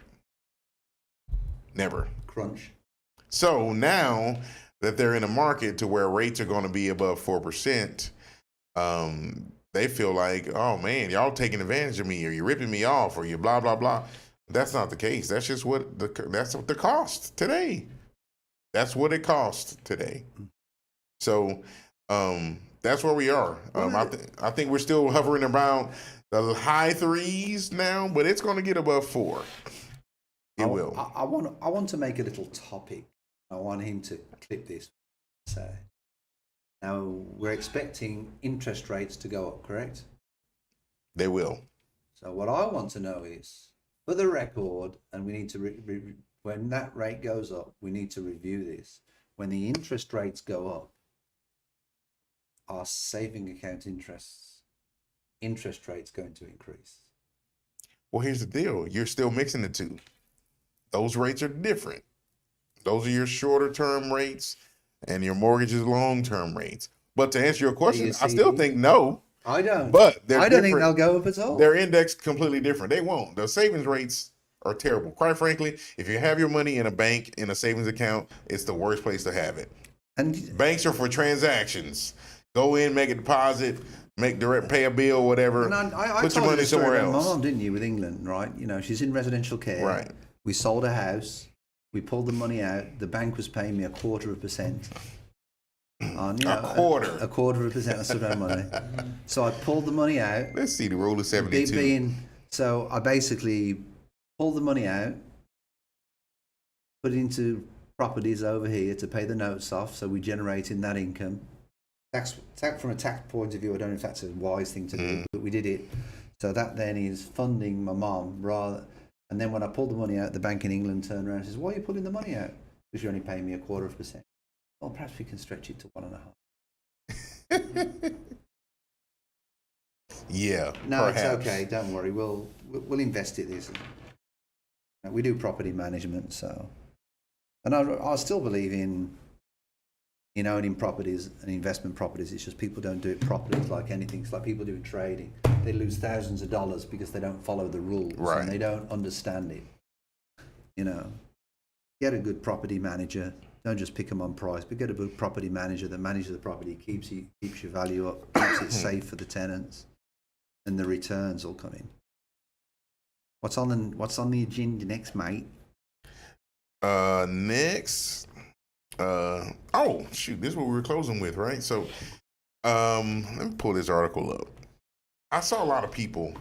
Never.
Crunch.
So now that they're in a market to where rates are going to be above 4%, they feel like, oh man, y'all taking advantage of me, or you're ripping me off, or you blah, blah, blah. That's not the case. That's just what the cost today. That's what it costs today. So that's where we are. I think we're still hovering around the high 3s now, but it's going to get above 4. It will.
I want to make a little topic. I want him to clip this. Say, now we're expecting interest rates to go up, correct?
They will.
So what I want to know is, for the record, and we need to when that rate goes up, we need to review this. When the interest rates go up, are saving account interest rates going to increase?
Well, here's the deal. You're still mixing the two. Those rates are different. Those are your shorter term rates and your mortgage's long term rates. But to answer your question, I still think no.
I don't.
But
I don't think they'll go up at all.
They're indexed completely different. They won't. The savings rates are terrible. Quite frankly, if you have your money in a bank, in a savings account, it's the worst place to have it. And banks are for transactions. Go in, make a deposit, pay a bill, whatever.
I
put your money somewhere else.
My mom, didn't you, with England, right? You know, she's in residential care.
Right.
We sold a house. We pulled the money out. The bank was paying me 1/4%.
A quarter.
1/4%. That's what I money. So I pulled the money out.
Let's see the rule of 72.
So I basically pulled the money out, put it into properties over here to pay the notes off. So we're generating that income. From a tax point of view, I don't know if that's a wise thing to do, but we did it. So that then is funding my mom rather. And then when I pulled the money out, the bank in England turned around and says, "Why are you pulling the money out? Because you're only paying me 1/4%. Well, perhaps we can stretch it to 1.5.
Yeah.
No,
perhaps.
It's okay. Don't worry. We'll invest it this. We do property management, so, and I still believe in owning properties and investment properties. It's just people don't do it properly. It's like anything. It's like people doing trading. They lose thousands of dollars because they don't follow the rules
right.
And they don't understand it. You know, get a good property manager. Don't just pick them on price, but get a good property manager that manages the property, keeps your value up, keeps it safe for the tenants, and the returns will come in. What's on the agenda next, mate?
Next. Oh shoot, this is what we were closing with, right? So, let me pull this article up. I saw a lot of people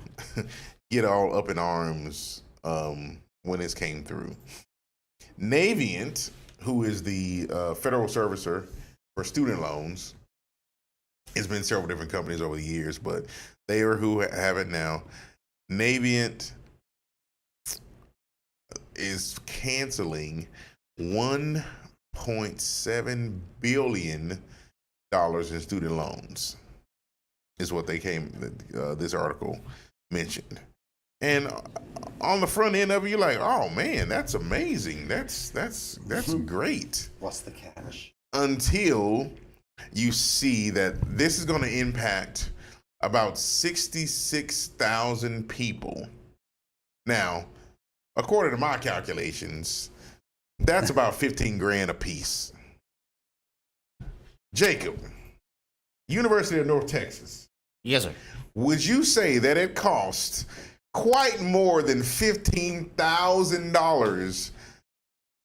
get all up in arms when this came through. Navient, who is the federal servicer for student loans, it's been several different companies over the years, but they are who have it now. Navient is canceling $1.7 billion in student loans, is what this article mentioned. And on the front end of it, you're like, oh man, that's amazing. That's great.
What's the catch?
Until you see that this is going to impact about 66,000 people. Now, according to my calculations, that's about 15 grand a piece. Jacob, University of North Texas.
Yes, sir.
Would you say that it costs quite more than $15,000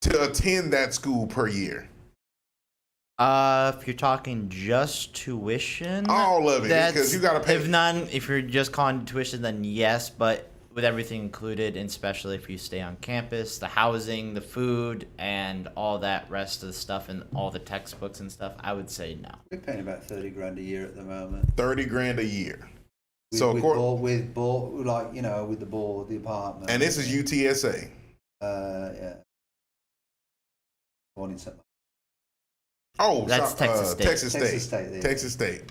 to attend that school per year?
If you're talking just tuition,
all of it, because you got to pay.
If you're just calling tuition, then yes, but with everything included, and especially if you stay on campus, the housing, the food, and all that rest of the stuff, and all the textbooks and stuff, I would say no.
We're paying about 30 grand a year at the moment.
30 grand a year.
With the apartment.
And this is UTSA.
Yeah. Born in St.
Oh,
that's Texas State.
Texas State.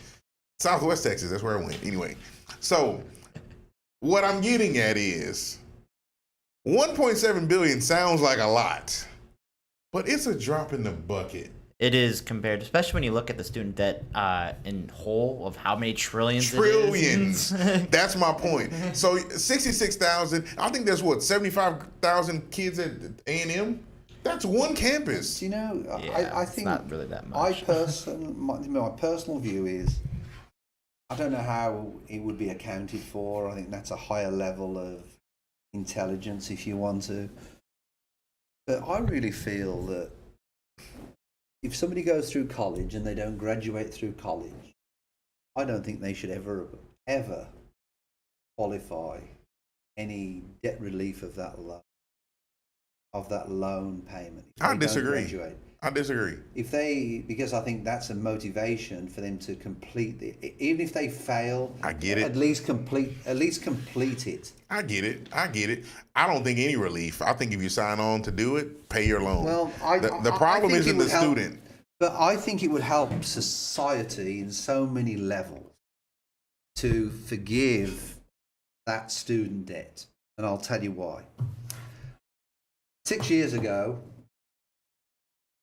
Southwest Texas, that's where I went. Anyway, so what I'm getting at is 1.7 billion sounds like a lot, but it's a drop in the bucket
It is compared, especially when you look at the student debt in whole of how many trillions.
Trillions.
It is.
That's my point. So 66,000. I think there's 75,000 kids at A&M. That's one campus.
You know,
Yeah,
I think
it's not really that much.
My personal view is, I don't know how it would be accounted for. I think that's a higher level of intelligence, if you want to. But I really feel that if somebody goes through college and they don't graduate through college, I don't think they should ever qualify any debt relief of that loan payment.
I disagree.
Because I think that's a motivation for them to complete even if they fail.
I get it.
At least complete it.
I get it. I don't think any relief. I think if you sign on to do it, pay your loan.
Well,
the problem isn't the student.
But I think it would help society in so many levels to forgive that student debt. And I'll tell you why. 6 years ago,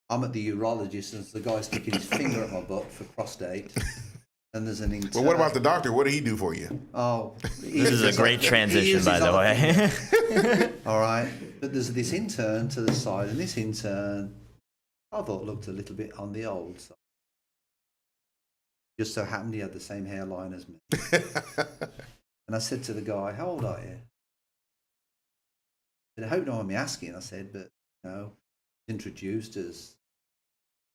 I'm at the urologist and the guy's sticking his finger at my butt for prostate. And there's an intern.
Well, what about the doctor? What did he do for you?
Oh,
This is a great transition, by the way.
All right. But there's this intern to the side, and this intern, I thought, looked a little bit on the old side. Just so happened he had the same hairline as me. And I said to the guy, how old are you? I hope no one me asking. I said, but introduced as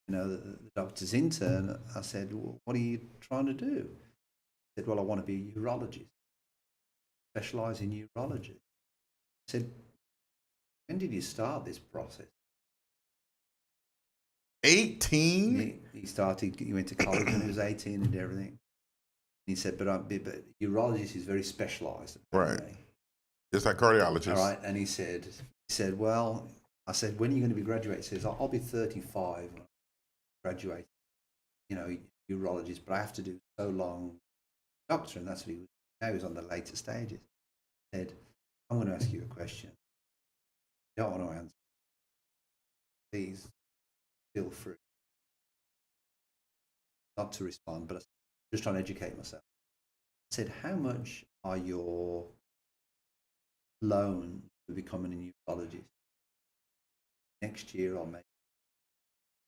the doctor's intern. I said, well, what are you trying to do? He said, well, I want to be a urologist, specialise in urology. I said, when did you start this process?
18?
He went to college when he was 18 and everything. He said, but urologist is very specialised.
Right. Just like cardiologist.
All right. And he said, well, I said, when are you going to be graduating? He says, I'll be 35 when I graduate, urologist, but I have to do so long doctor. And that's what he was. Now he's on the later stages. He said, I'm going to ask you a question. You don't want to answer. Please feel free not to respond, but I'm just trying to educate myself. I said, how much are your loans for becoming a urologist? Next year I'll make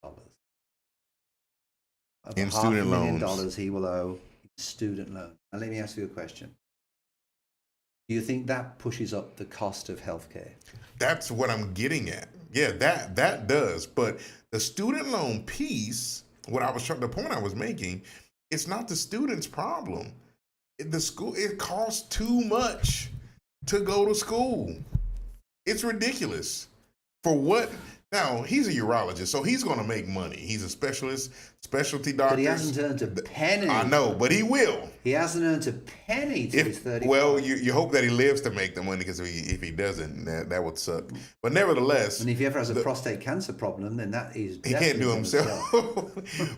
$1 million.
In student loans.
$500,000 he will owe in student loans. Now let me ask you a question. Do you think that pushes up the cost of healthcare?
That's what I'm getting at. Yeah, that does. But the student loan piece, the point I was making, it's not the student's problem. It costs too much to go to school. It's ridiculous. For what? Now, he's a urologist, so he's going to make money. He's a specialty doctor.
But he hasn't earned a penny.
I know, but he will.
He hasn't earned a penny till he's 35.
Well, you hope that he lives to make the money, because if he doesn't, that would suck. But nevertheless...
And if he ever has a prostate cancer problem, then that is...
He can't do himself.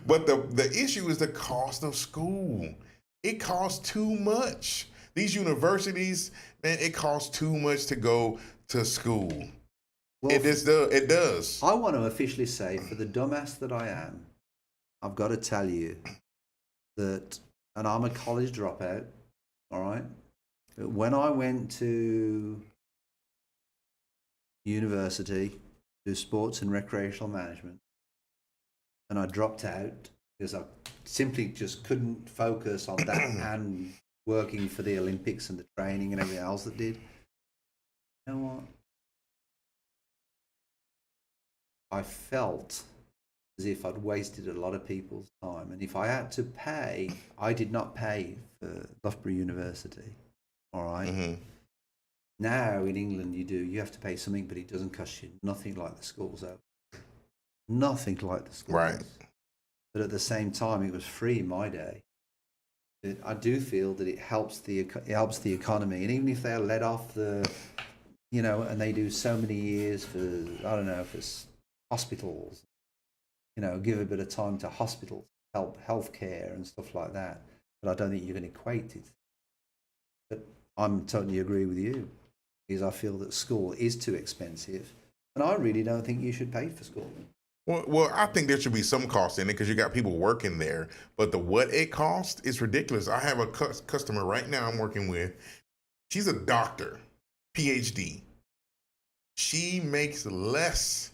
But the issue is the cost of school. It costs too much. These universities, man, it costs too much to go to school. Well, it does.
I want to officially say, for the dumbass that I am, I've got to tell you that, and I'm a college dropout, all right? But when I went to university, do sports and recreational management, and I dropped out because I simply just couldn't focus on that and working for the Olympics and the training and everything else that did. You know what? I felt as if I'd wasted a lot of people's time. And if I had to pay, I did not pay for Loughborough University. All right. Mm-hmm. Now in England you have to pay something, but it doesn't cost you nothing like the schools out. Nothing like the schools.
Right.
But at the same time, it was free in my day. I do feel that it helps the economy. And even if they're let off and they do so many years for, I don't know, for hospitals, give a bit of time to hospitals, help healthcare and stuff like that. But I don't think you can equate it. But I'm totally agree with you, because I feel that school is too expensive, and I really don't think you should pay for school.
Well, I think there should be some cost in it because you got people working there. But what it costs is ridiculous. I have a customer right now I'm working with. She's a doctor, PhD. She makes less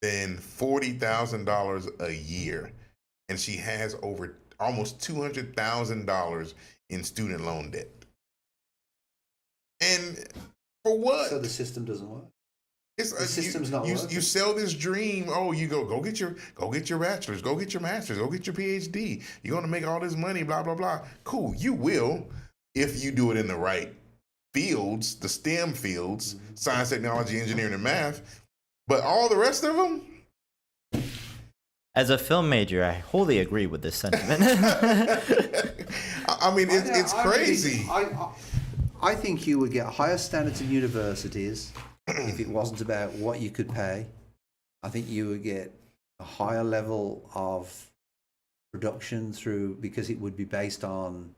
than $40,000 a year, and she has over almost $200,000 in student loan debt. And for what?
So the system doesn't work.
The system's not working. You sell this dream. Oh, you go get your bachelor's, go get your master's, go get your PhD. You're gonna make all this money, blah blah blah. Cool, you will if you do it in the right fields, the STEM fields, science, technology, engineering, and math. But all the rest of them.
As a film major, I wholly agree with this sentiment.
I mean, it's crazy.
I think you would get higher standards in universities if it wasn't about what you could pay. I think you would get a higher level of production because it would be based on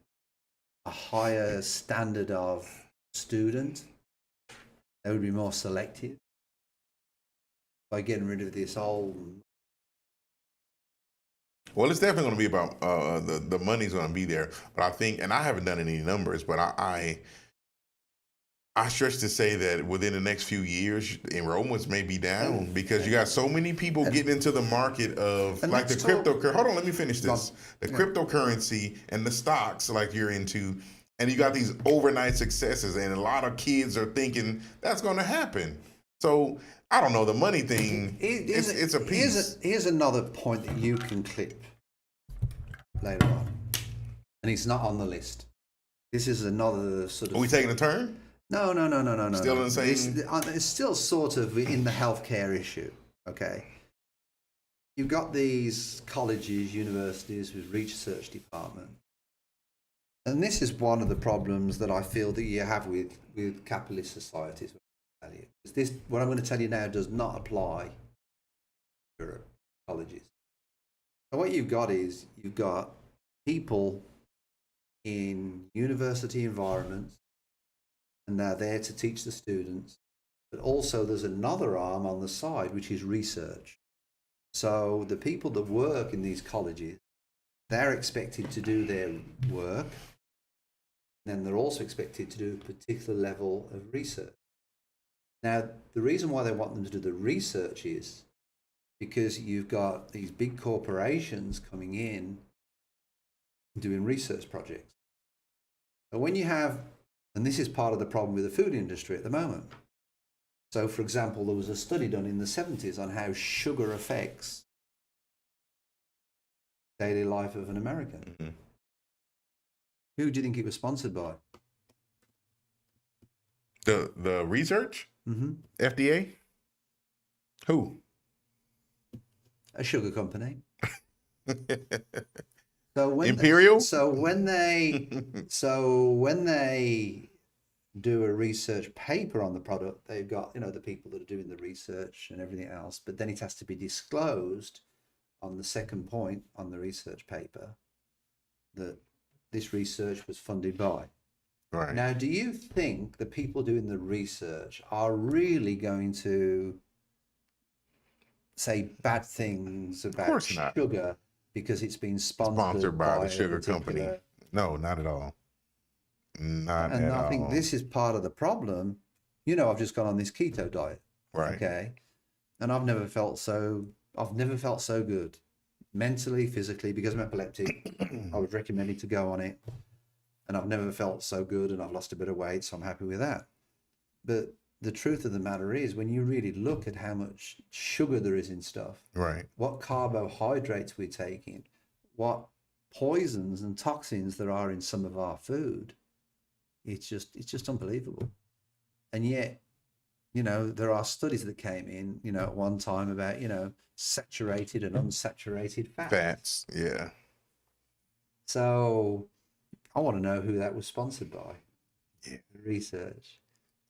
a higher standard of student. They would be more selective by getting rid of this old.
Well, it's definitely going to be about the money's going to be there, but I think, and I haven't done any numbers, but I stretch to say that within the next few years, enrollments may be down because you got so many people getting into the market of like the cryptocurrency. Hold on, let me finish this. The cryptocurrency and the stocks like you're into, and you got these overnight successes, and a lot of kids are thinking that's going to happen. So I don't know, the money thing, it's a piece.
Here's another point that you can clip later on, and it's not on the list. This is another sort of...
Are we taking a turn?
No.
Still in the same...
It's still sort of in the healthcare issue, okay? You've got these colleges, universities with research departments. And this is one of the problems that I feel that you have with capitalist societies. What I'm going to tell you now does not apply to Europe colleges. So what you've got is you've got people in university environments, and they're there to teach the students, but also there's another arm on the side, which is research. So the people that work in these colleges, they're expected to do their work, and then they're also expected to do a particular level of research. Now, the reason why they want them to do the research is because you've got these big corporations coming in doing research projects. So when you have, and this is part of the problem with the food industry at the moment. So, for example, there was a study done in the 70s on how sugar affects daily life of an American. Mm-hmm. Who do you think it was sponsored by?
The research?
Mm-hmm.
FDA? Who?
A sugar company. So when
Imperial?
When they do a research paper on the product, they've got, the people that are doing the research and everything else, but then it has to be disclosed on the second point on the research paper that this research was funded by.
Right.
Now, do you think the people doing the research are really going to say bad things about sugar because it's been sponsored by
the sugar company? No, not at all. Not at all.
I think this is part of the problem. I've just gone on this keto diet.
Right.
Okay. And I've never felt so good mentally, physically, because I'm epileptic. I would recommend it to go on it. And I've never felt so good, and I've lost a bit of weight, so I'm happy with that. But the truth of the matter is, when you really look at how much sugar there is in stuff,
right? What
carbohydrates we're taking, what poisons and toxins there are in some of our food, it's just unbelievable. And yet, there are studies that came in, at one time about, saturated and unsaturated fats.
Fats, yeah.
So I want to know who that was sponsored by.
Yeah.
Research.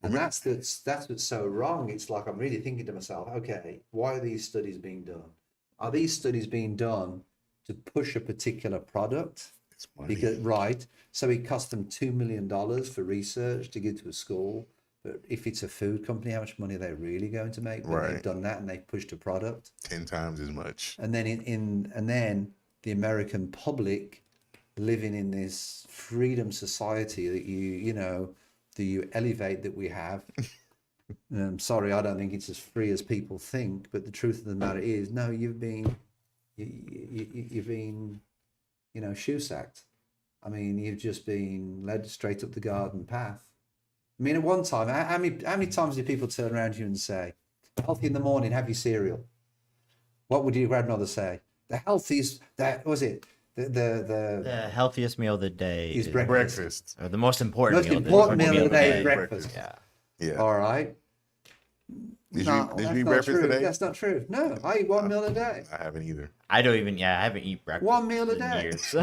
And that's what's so wrong. It's like I'm really thinking to myself, okay, why are these studies being done? Are these studies being done to push a particular product? So it cost them $2 million for research to give to a school. But if it's a food company, how much money are they really going to make? When they've done that and they've pushed a product
10 times as much.
And then and then the American public living in this freedom society that you elevate that we have. I'm sorry, I don't think it's as free as people think. But the truth of the matter is, no, you've been shoe sacked. I mean, you've just been led straight up the garden path. I mean, at one time, how many times do people turn around to you and say, healthy in the morning, have your cereal? What would your grandmother say? The healthiest, the
healthiest meal of the day
is breakfast.
Or the most important
meal of the day is breakfast.
Yeah.
All right.
Did you eat breakfast today?
That's not true. No, I eat one meal a day.
I haven't either.
I haven't eaten breakfast.
One meal a day.
Years.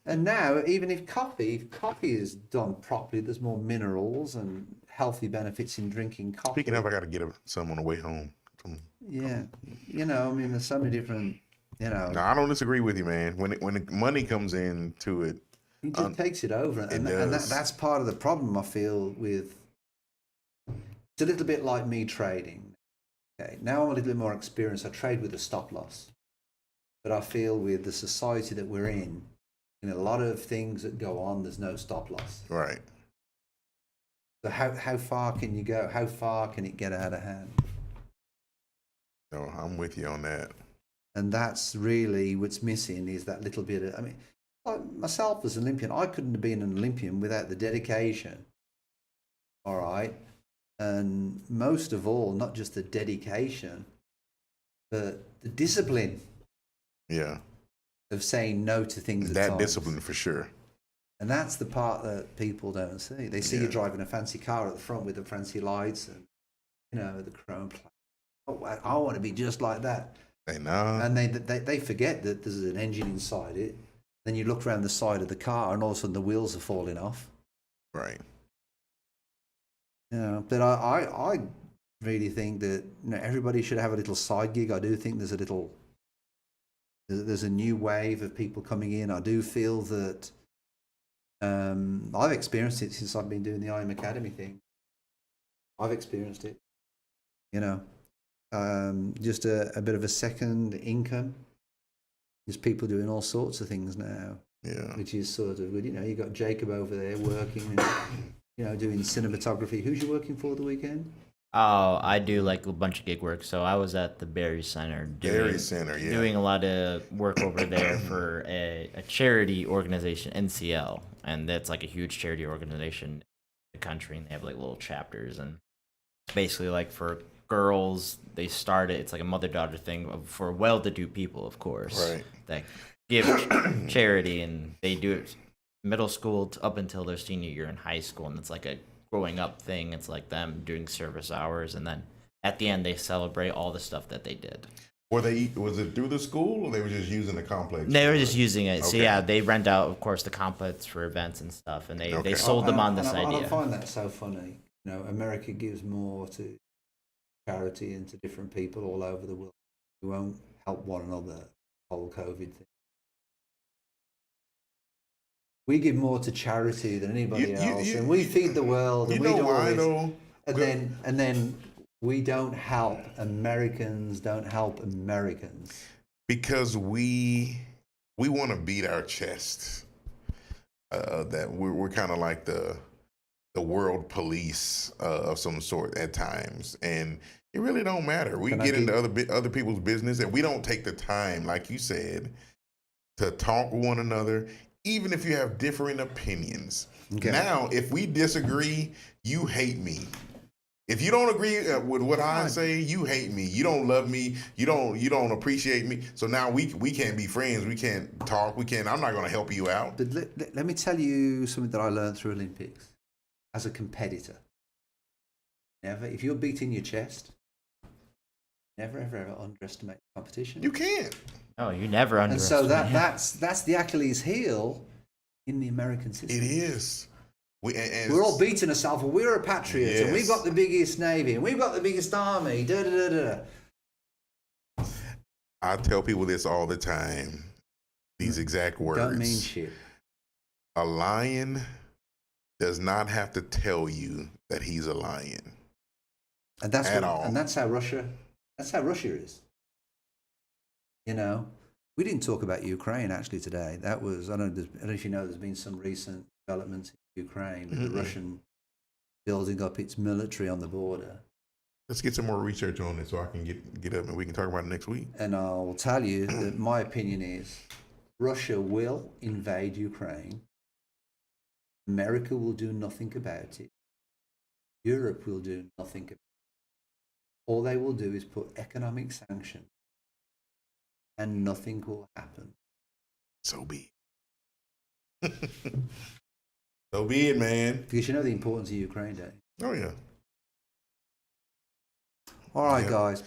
And now, even if coffee is done properly, there's more minerals and healthy benefits in drinking coffee.
Speaking of, I got to get some on the way home.
Yeah. I mean, there's so many different,
No, I don't disagree with you, man. When the money comes into it.
It just takes it over. And that's part of the problem, I feel, with... It's a little bit like me trading. Okay, now I'm a little bit more experienced. I trade with a stop loss. But I feel with the society that we're in a lot of things that go on, there's no stop loss.
Right.
So how far can you go? How far can it get out of hand?
No, I'm with you on that.
And that's really what's missing is that little bit of, I mean, like myself as an Olympian, I couldn't have been an Olympian without the dedication. All right. And most of all, not just the dedication, but the discipline.
Yeah.
Of saying no to things.
That discipline for sure.
And that's the part that people don't see. They see you driving a fancy car at the front with the fancy lights and, the chrome plate. Oh, I want to be just like that.
They know.
And they forget that there's an engine inside it. Then you look around the side of the car and all of a sudden the wheels are falling off.
Right.
But I really think that everybody should have a little side gig. I do think there's a new wave of people coming in. I do feel that I've experienced it since I've been doing the IM Academy thing. I've experienced it. Just a bit of a second income. There's people doing all sorts of things now.
Yeah.
Which is sort of good. You got Jacob over there working and, doing cinematography. Who's you working for the weekend?
Oh, I do like a bunch of gig work. So I was at the Berry Center doing a lot of work over there for a charity organization, NCL, and that's like a huge charity organization in the country, and they have like little chapters, and basically like for girls, they started, it's like a mother-daughter thing for well-to-do people, of course,
right,
that give charity, and they do it middle school up until their senior year in high school, and it's like a growing up thing. It's like them doing service hours, and then at the end they celebrate all the stuff that they did.
Was it through the school, or they were just using the complex?
They were just using it.
Okay.
So yeah, they rent out, of course, the complex for events and stuff, and they sold them on this idea.
I find that so funny. America gives more to charity and to different people all over the world who won't help one another. Whole COVID thing. We give more to charity than anybody else, and we feed the world, and we do all this. And then we don't help Americans. Don't help Americans
because we want to beat our chest. That we're kind of like the world police of some sort at times, and it really don't matter. We get into other people's business, and we don't take the time, like you said, to talk with one another. Even if you have differing opinions. Okay. Now, if we disagree, you hate me. If you don't agree with what I say, you hate me. You don't love me. You don't appreciate me. So now we can't be friends. We can't talk. I'm not going to help you out.
But let me tell you something that I learned through Olympics. As a competitor, if you're beating your chest, never ever underestimate the competition.
You can't.
Oh, you never underestimate.
And so that's the Achilles heel in the American system.
It is.
We're all beating ourselves. Well, we're a patriot, and we've got the biggest navy, and we've got the biggest army.
I tell people this all the time. These exact words.
Don't mean shit.
A lion does not have to tell you that he's a lion.
And that's
at all.
And that's how Russia is. You know, we didn't talk about Ukraine actually today. That was, I don't know if you know, there's been some recent developments in Ukraine with the Russian building up its military on the border.
Let's get some more research on it so I can get up and we can talk about it next week.
And I'll tell you that my opinion is Russia will invade Ukraine. America will do nothing about it. Europe will do nothing about it. All they will do is put economic sanctions and nothing will happen.
So be it. So be it, man.
Because you know the importance of Ukraine Day.
Oh, yeah.
All right, guys.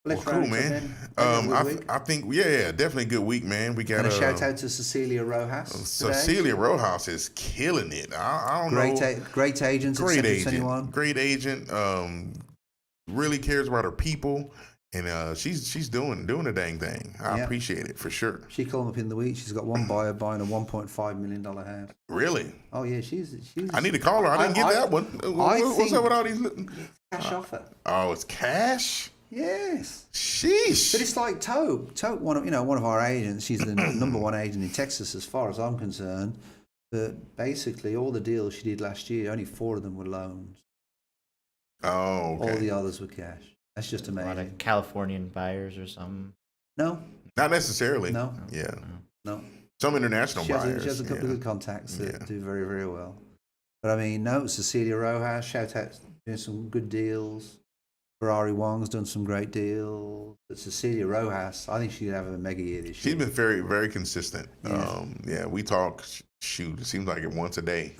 Let's
cool, man. I think, definitely a good week, man. We got
and a shout out to Cecilia Rojas.
Cecilia Rojas is killing it. I don't know.
Great agent.
Great agent. Great agent. Really cares about her people, and she's doing the dang thing. I appreciate it for sure.
She called up in the week. She's got one buyer buying a $1.5 million house.
Really?
Oh yeah, she's.
I need to call her. I didn't get that one. What's up with all these?
Cash offer.
Oh, it's cash.
Yes.
Sheesh.
But it's like Tote, one of our agents. She's the number one agent in Texas, as far as I'm concerned. But basically, all the deals she did last year, only 4 of them were loans.
Oh, okay.
All the others were cash. That's just amazing.
A lot of Californian buyers or something.
No.
Not necessarily.
No.
Yeah.
No.
Some international buyers.
She has a couple of good contacts that do very, very well. But I mean, no, Cecilia Rojas, shout out, doing some good deals. Ferrari Wong's done some great deals. But Cecilia Rojas, I think she'd have a mega year this year.
She's been very, very consistent.
Yeah.
We talk, it seems like it once a day.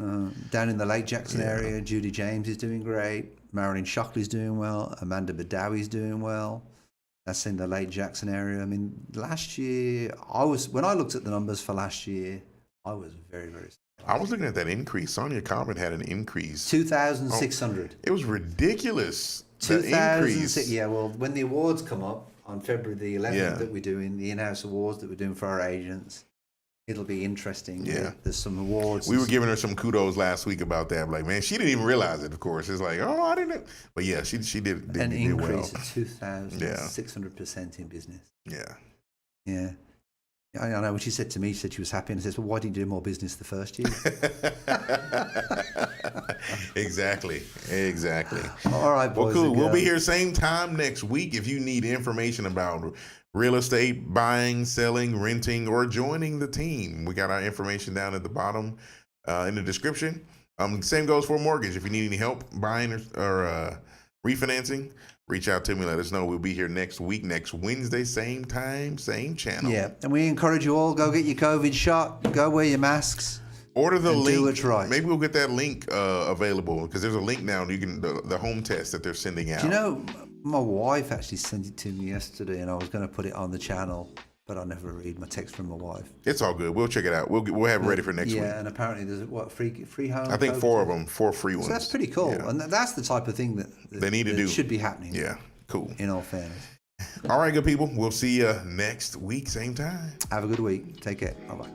Down in the Lake Jackson area, Judy James is doing great. Marilyn Shockley's doing well. Amanda Badawi's doing well. That's in the Lake Jackson area. I mean, last year, when I looked at the numbers for last year, I was very, very surprised.
I was looking at that increase. Sonia Corbin had an increase.
2,600.
It was ridiculous.
2,006. Yeah, well, when the awards come up on February the 11th that we're doing, the in-house awards that we're doing for our agents, it'll be interesting.
Yeah.
There's some awards.
We were giving her some kudos last week about that. Like, man, she didn't even realize it, of course. It's like, oh, I didn't. But yeah, she did
an increase
well.
of 2,600% in business.
Yeah.
Yeah. I know when she said to me, she said she was happy, and I said, well, why didn't you do more business the first year?
Exactly.
All right, boys.
Well, cool. We'll be here same time next week. If you need information about real estate, buying, selling, renting, or joining the team, we got our information down at the bottom in the description. Same goes for mortgage. If you need any help buying or refinancing, reach out to me. Let us know. We'll be here next week, next Wednesday, same time, same channel.
Yeah, and we encourage you all, go get your COVID shot, go wear your masks.
Order the link.
Do what's right.
Maybe we'll get that link available because there's a link now. You can the home test that they're sending out.
Do you know, my wife actually sent it to me yesterday, and I was going to put it on the channel, but I never read my text from my wife.
It's all good. We'll check it out. We'll have it ready for next week.
Yeah, and apparently there's free home.
I think 4 of them, 4 free ones.
So that's pretty cool, and that's the type of thing that
they need to do.
Should be happening.
Yeah, cool.
In all fairness.
All right, good people. We'll see you next week, same time.
Have a good week. Take care. Bye-bye.